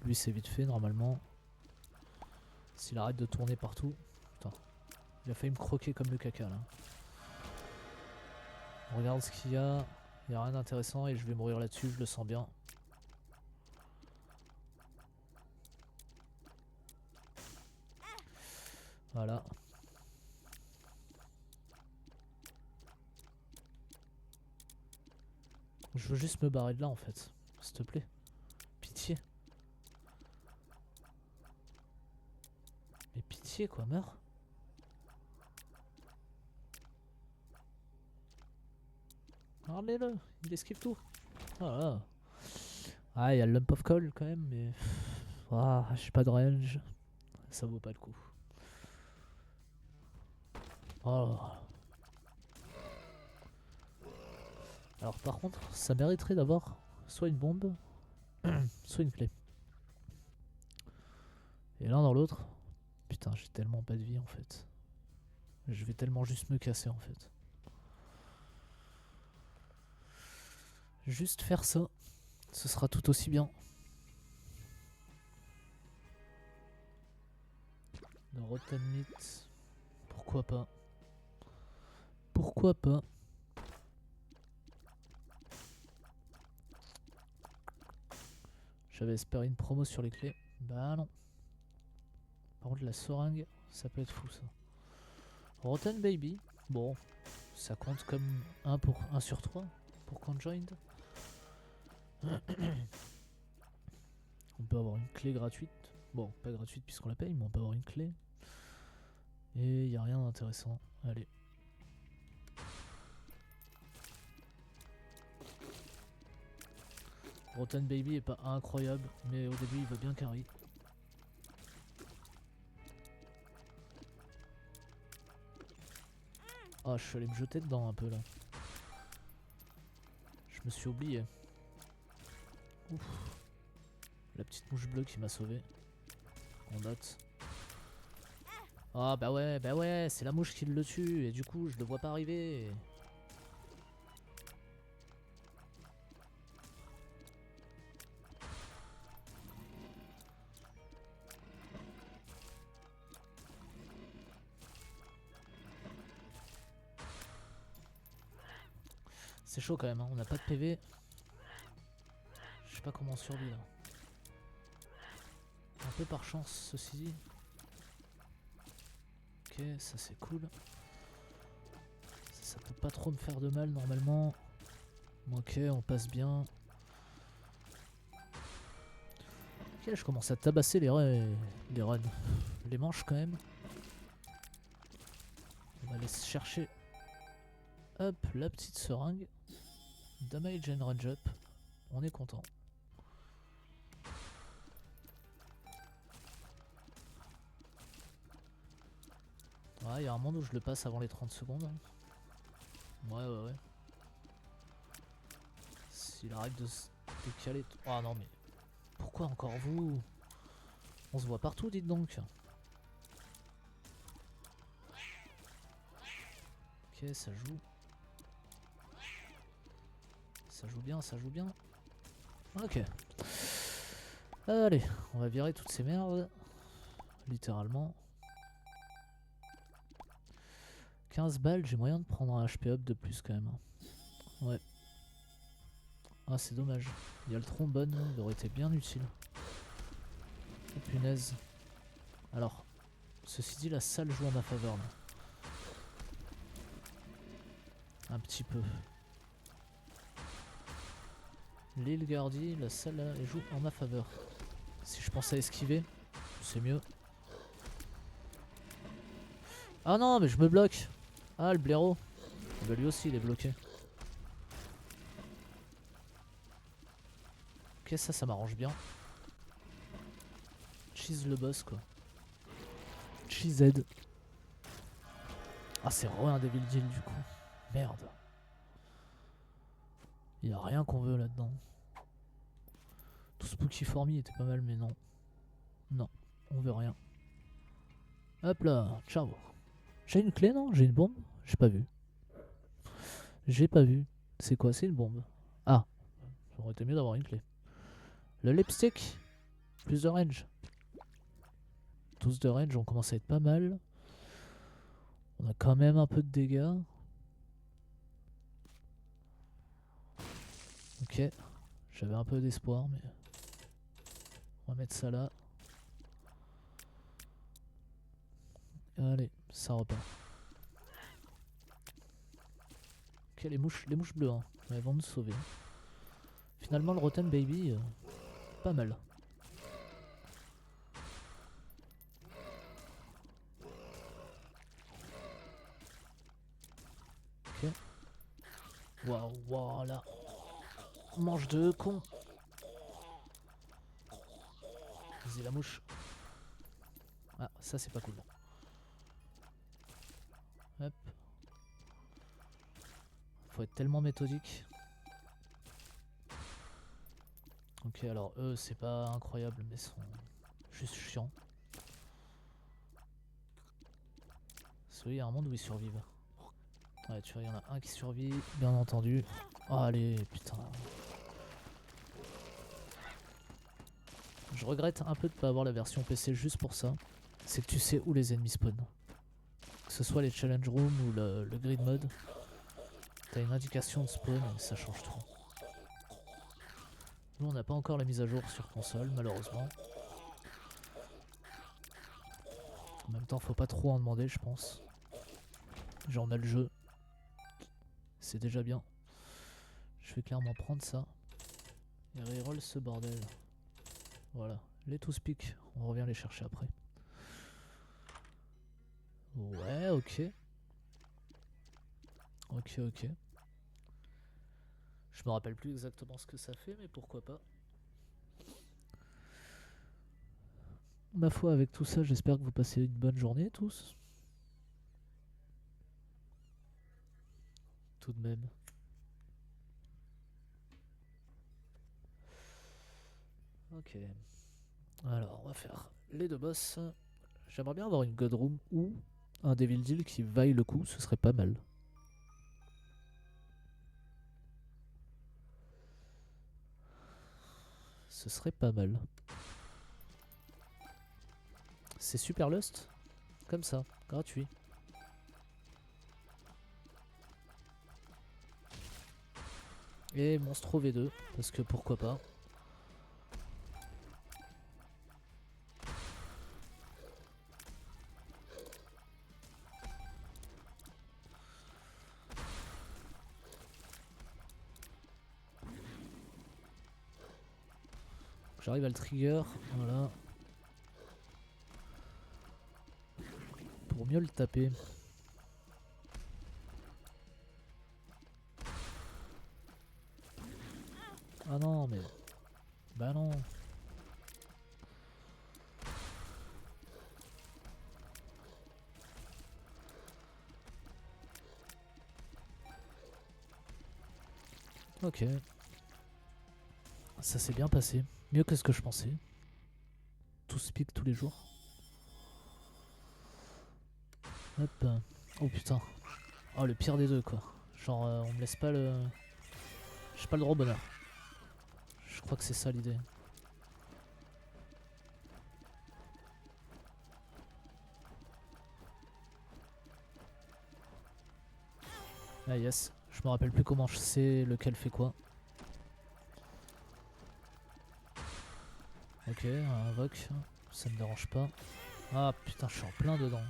Lui c'est vite fait normalement. S'il arrête de tourner partout. Putain. Il a failli me croquer comme le caca là. On regarde ce qu'il y a. Il n'y a rien d'intéressant et je vais mourir là-dessus, je le sens bien. Voilà. Je veux juste me barrer de là en fait. S'il te plaît. Pitié. Mais pitié quoi, meurs. Regardez-le, il esquive tout. Voilà. Ah, il y a le lump of coal quand même, mais... Ah, j'ai pas de range. Ça vaut pas le coup. Oh. Alors par contre, ça mériterait d'avoir soit une bombe, soit une clé. Et l'un dans l'autre, putain, j'ai tellement pas de vie en fait. Je vais tellement juste me casser en fait. Juste faire ça, ce sera tout aussi bien. Le rotten meat, pourquoi pas. Pourquoi pas. J'avais espéré une promo sur les clés. Bah non. Par contre la seringue, ça peut être fou ça. Rotten Baby, bon, ça compte comme 1 sur 3 pour Conjoined. On peut avoir une clé gratuite. Bon, pas gratuite puisqu'on la paye, mais on peut avoir une clé. Et il n'y a rien d'intéressant. Allez. Rotten Baby est pas incroyable, mais au début il va bien carry. Ah, je suis allé me jeter dedans un peu là. Je me suis oublié. Ouf. La petite mouche bleue qui m'a sauvé. On note. Ah bah ouais, c'est la mouche qui le tue et du coup je le vois pas arriver. C'est chaud quand même, hein. On n'a pas de PV. Je sais pas comment on survit là. Un peu par chance ceci dit. Ok, ça c'est cool. Ça peut pas trop me faire de mal normalement. Ok, on passe bien. Ok, je commence à tabasser les runs. Les manches quand même. On va aller chercher. Hop, la petite seringue. Damage and range up. On est content. Ouais, il y a un monde où je le passe avant les 30 secondes. Ouais. S'il arrête de se décaler. Oh non, mais pourquoi encore vous? On se voit partout, dites donc. Ok, ça joue. Ça joue bien, ça joue bien. Ok. Allez, on va virer toutes ces merdes. Littéralement. 15 balles, j'ai moyen de prendre un HP up de plus quand même. Ouais. Ah, c'est dommage. Il y a le trombone, il aurait été bien utile. Oh punaise. Alors, ceci dit, la salle joue en ma faveur là. Un petit peu. L'île Gardy, la salle elle joue en ma faveur. Si je pense à esquiver, c'est mieux. Ah non, mais je me bloque. Ah, le blaireau. Bah, lui aussi, il est bloqué. Ok, ça m'arrange bien. Cheese le boss, quoi. Cheesehead. Ah, c'est re un Devil Deal, du coup. Merde. Y a rien qu'on veut là-dedans. Tout Spooky Formy était pas mal, mais non. Non, on veut rien. Hop là, ciao. J'ai une clé, non? J'ai une bombe? J'ai pas vu. J'ai pas vu. C'est quoi? C'est une bombe. Ah, ça aurait été mieux d'avoir une clé. Le lipstick. Plus de range. 12 de range, on commence à être pas mal. On a quand même un peu de dégâts. Ok. J'avais un peu d'espoir, mais... On va mettre ça là. Allez, ça repart. Ok, les mouches bleues, hein. Elles vont nous sauver. Finalement, le Rotten Baby, pas mal. Ok. Waouh, waouh, là. Mange de con. Vas-y, la mouche. Ah, ça, c'est pas cool. Hop. Faut être tellement méthodique. Ok, alors eux, c'est pas incroyable, mais sont juste chiants. Parce qu'il y a un monde où ils survivent. Ouais, tu vois, il y en a un qui survit, bien entendu. Oh, allez, putain. Je regrette un peu de pas avoir la version PC juste pour ça. C'est que tu sais où les ennemis spawn. Que ce soit les challenge rooms ou le grid mode. T'as une indication de spawn et ça change tout. Nous, on n'a pas encore la mise à jour sur console, malheureusement. En même temps, faut pas trop en demander, je pense. Genre, on a le jeu. C'est déjà bien. Je vais clairement prendre ça. Et reroll ce bordel. Voilà. Les to speak, on revient les chercher après. Ouais, ok. Ok, ok. Je me rappelle plus exactement ce que ça fait, mais pourquoi pas. Ma foi, avec tout ça, j'espère que vous passez une bonne journée tous. Tout de même. Ok. Alors, on va faire les deux boss. J'aimerais bien avoir une God Room ou un Devil Deal qui vaille le coup, ce serait pas mal. Ce serait pas mal. C'est Super Lust. Comme ça, gratuit. Et Monstro V2, parce que pourquoi pas. J'arrive à le trigger, voilà. Pour mieux le taper. Ah non, mais... Bah non. Ok. Ça s'est bien passé. Mieux que ce que je pensais. Tout speak tous les jours. Hop. Oh putain. Oh, le pire des deux, quoi. Genre, on me laisse pas le... J'ai pas le droit au bonheur. Je crois que c'est ça l'idée. Ah yes. Je me rappelle plus comment je sais lequel fait quoi. Ok, un invoque. Ça me dérange pas. Ah putain, je suis en plein dedans.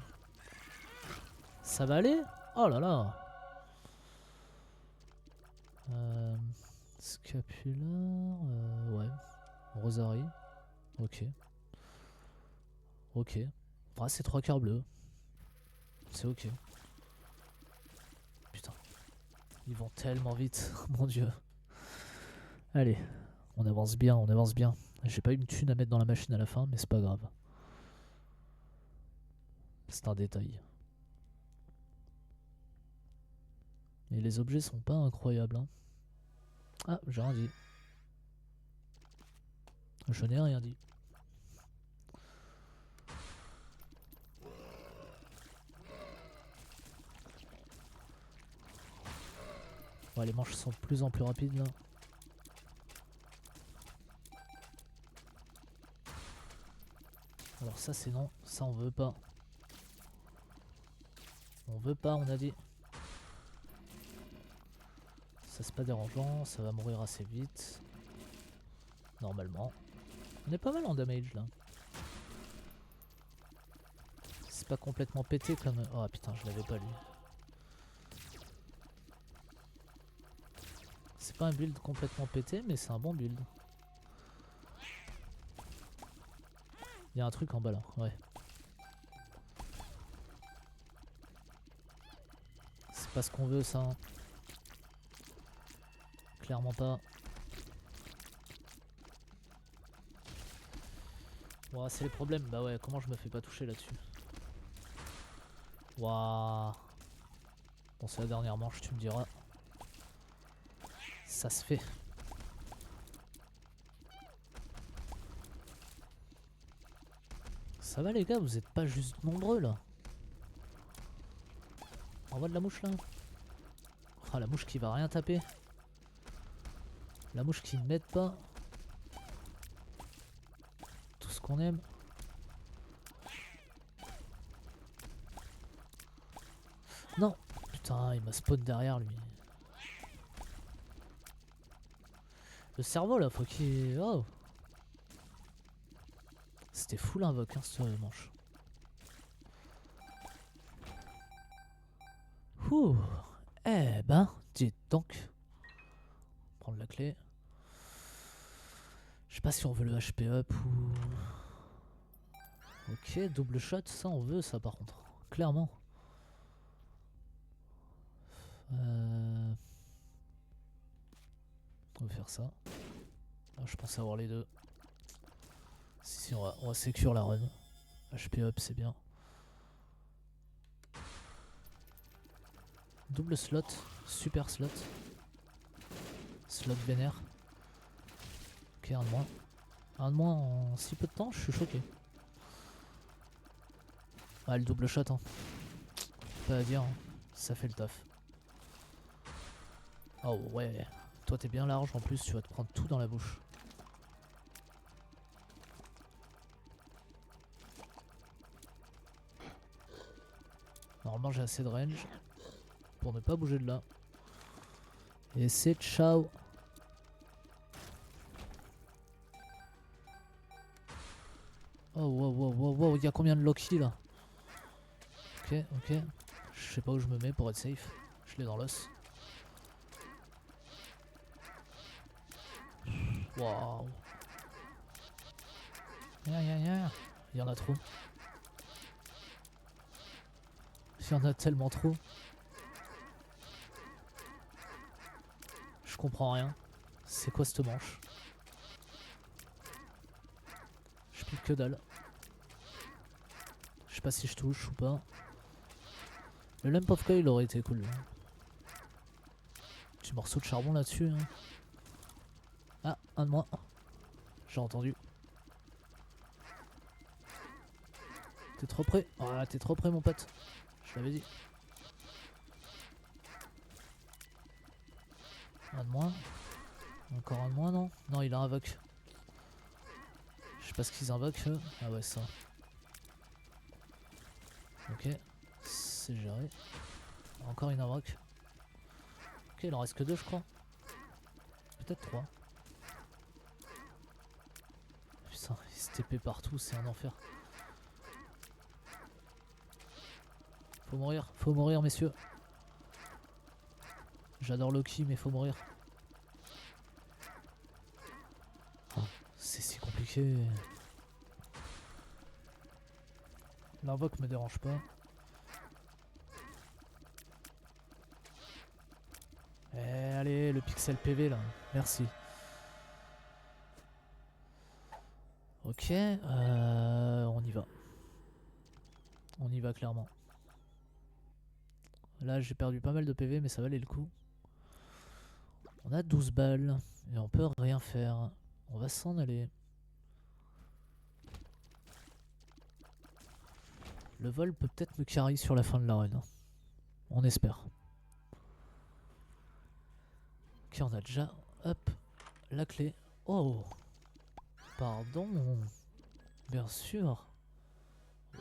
Ça va aller? Oh là là. Scapulaire. Ouais. Rosary. Ok. Ok. Ah, c'est 3 quarts bleus. C'est ok. Putain. Ils vont tellement vite. Mon dieu. Allez. On avance bien, on avance bien. J'ai pas eu une thune à mettre dans la machine à la fin, mais c'est pas grave. C'est un détail. Et les objets sont pas incroyables. Hein. Ah, j'ai rien dit. Je n'ai rien dit. Ouais, les manches sont de plus en plus rapides là. Alors ça c'est non, ça on veut pas. On veut pas, on a dit. Ça c'est pas dérangeant, ça va mourir assez vite. Normalement. On est pas mal en damage là. C'est pas complètement pété comme... Oh putain, je l'avais pas lu. C'est pas un build complètement pété, mais c'est un bon build. Il y a un truc en bas là, ouais. C'est pas ce qu'on veut ça. Hein. Clairement pas. Ouah, c'est les problèmes. Bah ouais, comment je me fais pas toucher là-dessus. Waouh. Bon, c'est la dernière manche, tu me diras. Ça se fait. Ça va les gars, vous êtes pas juste nombreux là. On voit de la mouche là. Oh, la mouche qui va rien taper. La mouche qui ne m'aide pas. Tout ce qu'on aime. Non. Putain, il m'a spawn derrière lui. Le cerveau là, faut qu'il... Oh. C'était full invoque hein, cette manche. Ouh. Eh ben, dis donc. Prendre la clé. Je sais pas si on veut le HP up ou... Ok, double shot, ça on veut ça par contre. Clairement. On va faire ça. Ah, je pensais avoir les deux. Si, on va sécure la run. HP up, c'est bien. Double slot, super slot. Slot vénère. Ok, un de moins. Un de moins en si peu de temps, je suis choqué. Ah, le double shot, hein. Pas à dire, hein. Ça fait le taf. Oh ouais. Toi, t'es bien large en plus, tu vas te prendre tout dans la bouche. Normalement, j'ai assez de range pour ne pas bouger de là. Et c'est ciao. Oh wow wow wow wow, il y a combien de Loki là? Ok, ok. Je sais pas où je me mets pour être safe. Je l'ai dans l'os. Waouh. Il y en a trop. Il y en a tellement trop. Je comprends rien. C'est quoi cette manche? Je pique que dalle. Je sais pas si je touche ou pas. Le Lamp of Coil aurait été cool. Petit morceau de charbon là-dessus. Hein. Ah, un de moins. J'ai entendu. T'es trop près. Ah, t'es trop près mon pote. Je l'avais dit. Un de moins. Encore un de moins, non? Non, il a invoque. Je sais pas ce qu'ils invoquent. Eux. Ah ouais, ça. Ok. C'est géré. Encore une invoque. Ok, il en reste que deux, je crois. Peut-être trois. Putain, il se TP partout, c'est un enfer. Faut mourir, messieurs. J'adore Loki, mais faut mourir. Oh, c'est si compliqué. L'invoque me dérange pas. Eh, allez, le pixel PV là. Merci. Ok, on y va. On y va clairement. Là, j'ai perdu pas mal de PV, mais ça valait le coup. On a 12 balles et on peut rien faire. On va s'en aller. Le vol peut peut-être me carry sur la fin de l'arène. On espère. Ok, on a déjà, hop, la clé. Oh, pardon. Bien sûr.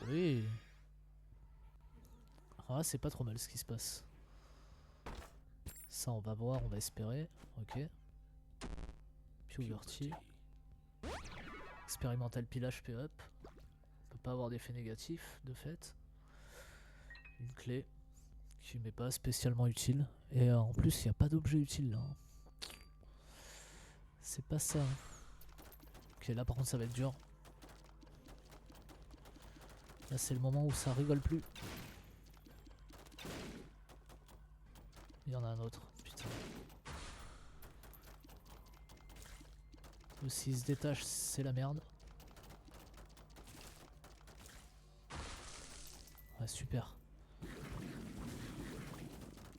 Oui. Ah, c'est pas trop mal ce qui se passe. Ça, on va voir, on va espérer. Ok. Puberty. Expérimental pile HP up. On peut pas avoir d'effet négatif, de fait. Une clé qui m'est pas spécialement utile. Et en plus, il n'y a pas d'objet utile là. C'est pas ça. Ok, là par contre, ça va être dur. Là, c'est le moment où ça rigole plus. Il y en a un autre. Putain. S'il se détache, c'est la merde. Ouais, super.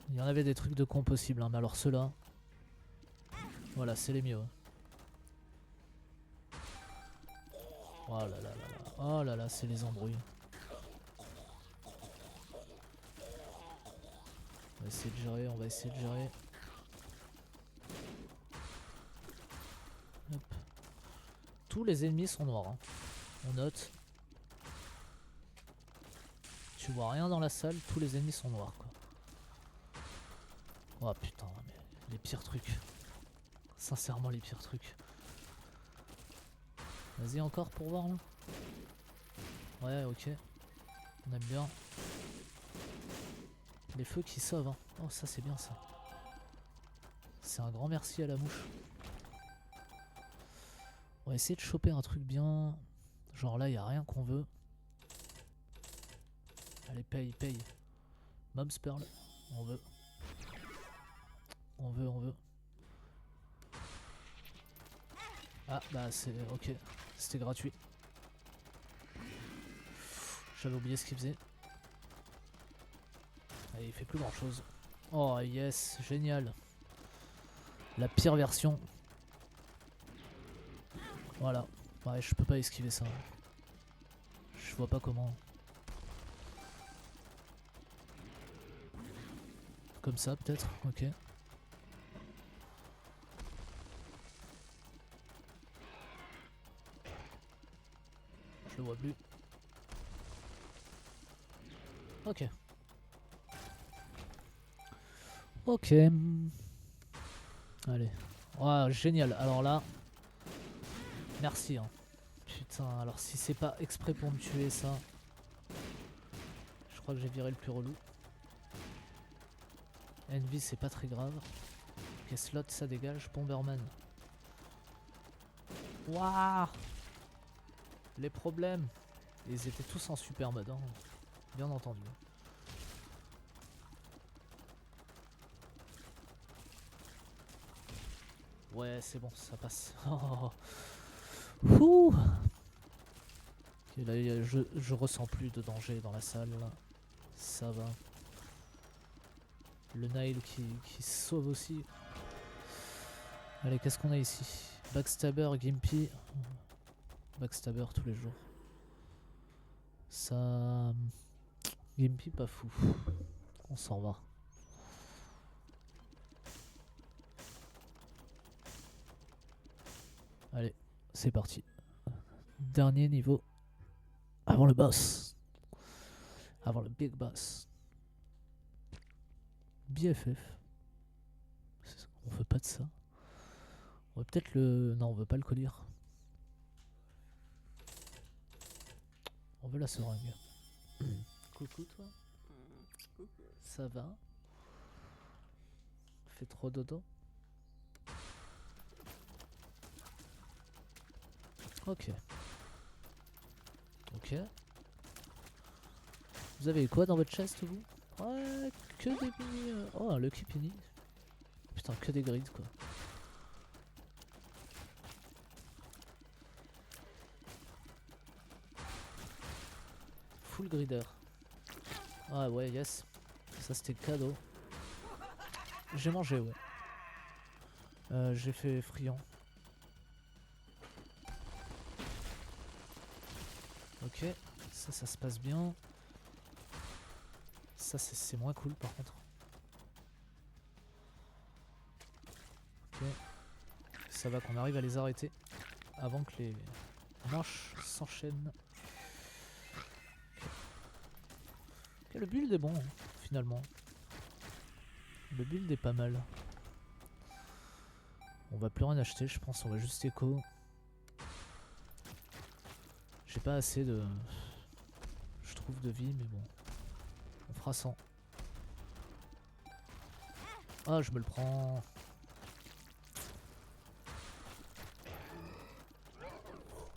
Il y en avait des trucs de con possibles, hein, mais alors ceux-là... Voilà, c'est les mieux. Oh là là là là. Oh là là, c'est les embrouilles. On va essayer de gérer, on va essayer de gérer. Hop. Tous les ennemis sont noirs. Hein. On note. Tu vois rien dans la salle, tous les ennemis sont noirs quoi. Oh putain, mais les pires trucs. Sincèrement les pires trucs. Vas-y encore pour voir là. Ouais ok. On aime bien. Les feux qui sauvent hein. Oh ça c'est bien ça. C'est un grand merci à la mouche. On va essayer de choper un truc bien. Genre là y a rien qu'on veut. Allez paye, paye. Mom's Pearl. On veut. On veut, on veut. Ah bah c'est ok. C'était gratuit. J'avais oublié ce qu'il faisait. Allez, il fait plus grand chose. Oh yes, génial. La pire version. Voilà. Ouais, je peux pas esquiver ça. Je vois pas comment. Comme ça peut-être, ok. Je le vois plus. Ok. Ok. Allez. Oh, génial. Alors là. Merci. Hein. Putain, alors si c'est pas exprès pour me tuer ça. Je crois que j'ai viré le plus relou. Envy c'est pas très grave. Ok, slot ça dégage. Bomberman. Waouh. Les problèmes. Ils étaient tous en super mode. Hein. Bien entendu. Ouais, c'est bon, ça passe. Oh. Ouh. Ok, là, je ressens plus de danger dans la salle. Là. Ça va. Le Nile qui sauve aussi. Allez, qu'est-ce qu'on a ici? Backstabber, Gimpy. Backstabber tous les jours. Ça... Gimpy pas fou. On s'en va. Allez, c'est parti. Dernier niveau. Avant le boss. Avant le big boss. BFF. On veut pas de ça. On veut peut-être le... Non, on veut pas le collier. On veut la seringue. Coucou toi. Ça va? Fait trop dodo? Ok. Ok. Vous avez quoi dans votre chest, vous? Ouais, que des mini... Oh, un Lucky Penny. Putain, que des grids, quoi. Full grider. Ah ouais, yes. Ça, c'était cadeau. J'ai mangé, ouais. J'ai fait friand. Ok, ça se passe bien. Ça c'est moins cool par contre. Ok. Ça va qu'on arrive à les arrêter avant que les manches s'enchaînent. Ok, le build est bon hein, finalement. Le build est pas mal. On va plus rien acheter je pense, on va juste écho. J'ai pas assez de... Je trouve de vie mais bon. On fera 100. Ah je me le prends.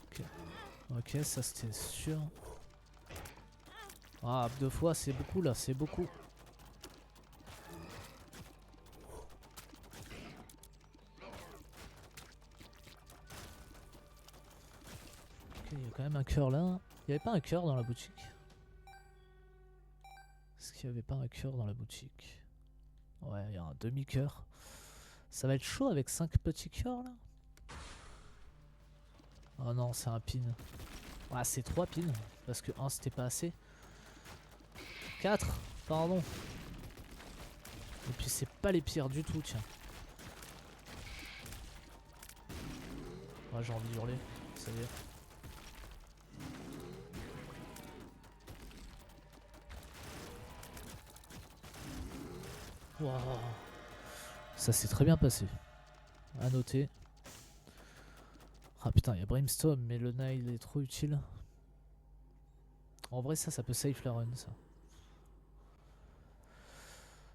Ok, ok ça c'était sûr. Ah 2 fois c'est beaucoup là, c'est beaucoup. Ok il y a quand même un cœur là. Il y avait pas un cœur dans la boutique? Est-ce qu'il y avait pas un cœur dans la boutique? Ouais, il y a un demi-cœur. Ça va être chaud avec 5 petits cœurs là. Oh non, c'est un pin. Ah, c'est 3 pins. Parce que 1 c'était pas assez. 4, pardon. Et puis c'est pas les pires du tout, tiens. Ouais, j'ai envie d'hurler. Ça y est. Wow. Ça s'est très bien passé. À noter. Ah putain, il y a Brimstone, mais le Nile est trop utile. En vrai, ça peut save la run, ça.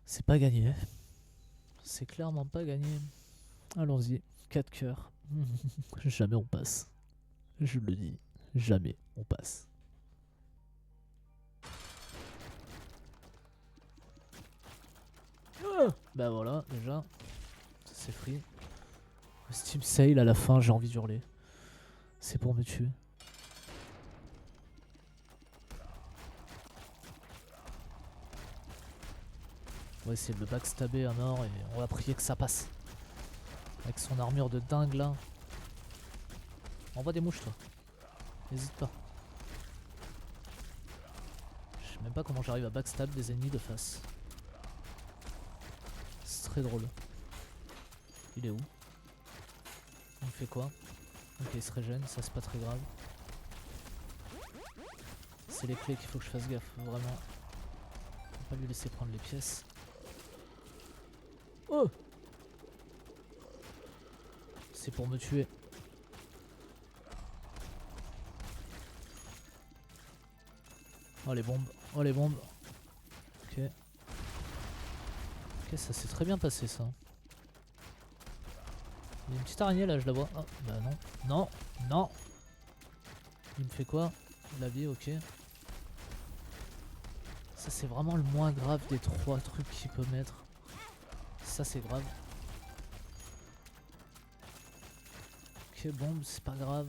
C'est pas gagné. C'est clairement pas gagné. Allons-y. 4 cœurs. Jamais on passe. Je le dis. Jamais on passe. Bah voilà, déjà. C'est free. Steam Sale à la fin, j'ai envie d'hurler. C'est pour me tuer. On va essayer de le backstabber à mort et on va prier que ça passe. Avec son armure de dingue là. Envoie des mouches toi. N'hésite pas. Je sais même pas comment j'arrive à backstab des ennemis de face. C'est très drôle. Il est où? Il fait quoi? Ok, il se régène, ça c'est pas très grave. C'est les clés qu'il faut que je fasse gaffe, vraiment. Faut pas lui laisser prendre les pièces. Oh! C'est pour me tuer. Oh les bombes, oh les bombes. Ok. Ok, ça s'est très bien passé ça. Il y a une petite araignée là, je la vois. Oh, bah non. Non, non. Il me fait quoi? La vie, ok. Ça c'est vraiment le moins grave des 3 trucs qu'il peut mettre. Ça c'est grave. Ok, bombe, c'est pas grave.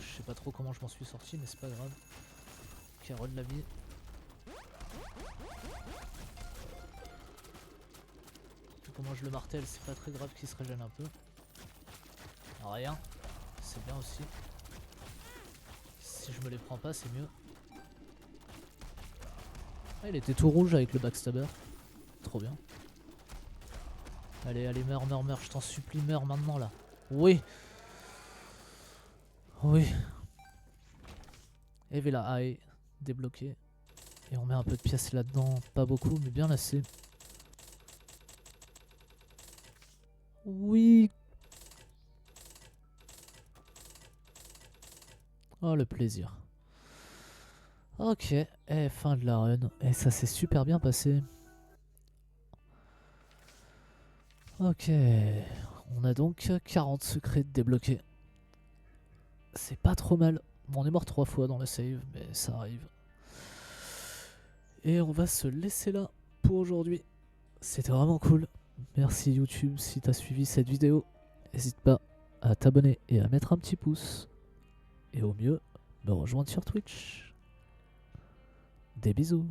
Je sais pas trop comment je m'en suis sorti, mais c'est pas grave. Ok, re de la vie. Vu comment je le martèle, c'est pas très grave qu'il se régène un peu. Rien, c'est bien aussi. Si je me les prends pas, c'est mieux. Ah, il était tout rouge avec le backstabber. Trop bien. Allez, allez, meurs, meurs, meurs, je t'en supplie, meurs maintenant là. Oui. Oui. Evela Eye, débloqué. Et on met un peu de pièces là-dedans. Pas beaucoup, mais bien assez. Oui. Oh, le plaisir. Ok, et fin de la run. Et ça s'est super bien passé. Ok. On a donc 40 secrets débloqués. C'est pas trop mal. Bon, on est mort 3 fois dans le save, mais ça arrive. Et on va se laisser là pour aujourd'hui. C'était vraiment cool. Merci YouTube si t'as suivi cette vidéo. N'hésite pas à t'abonner et à mettre un petit pouce. Et au mieux, me rejoindre sur Twitch. Des bisous.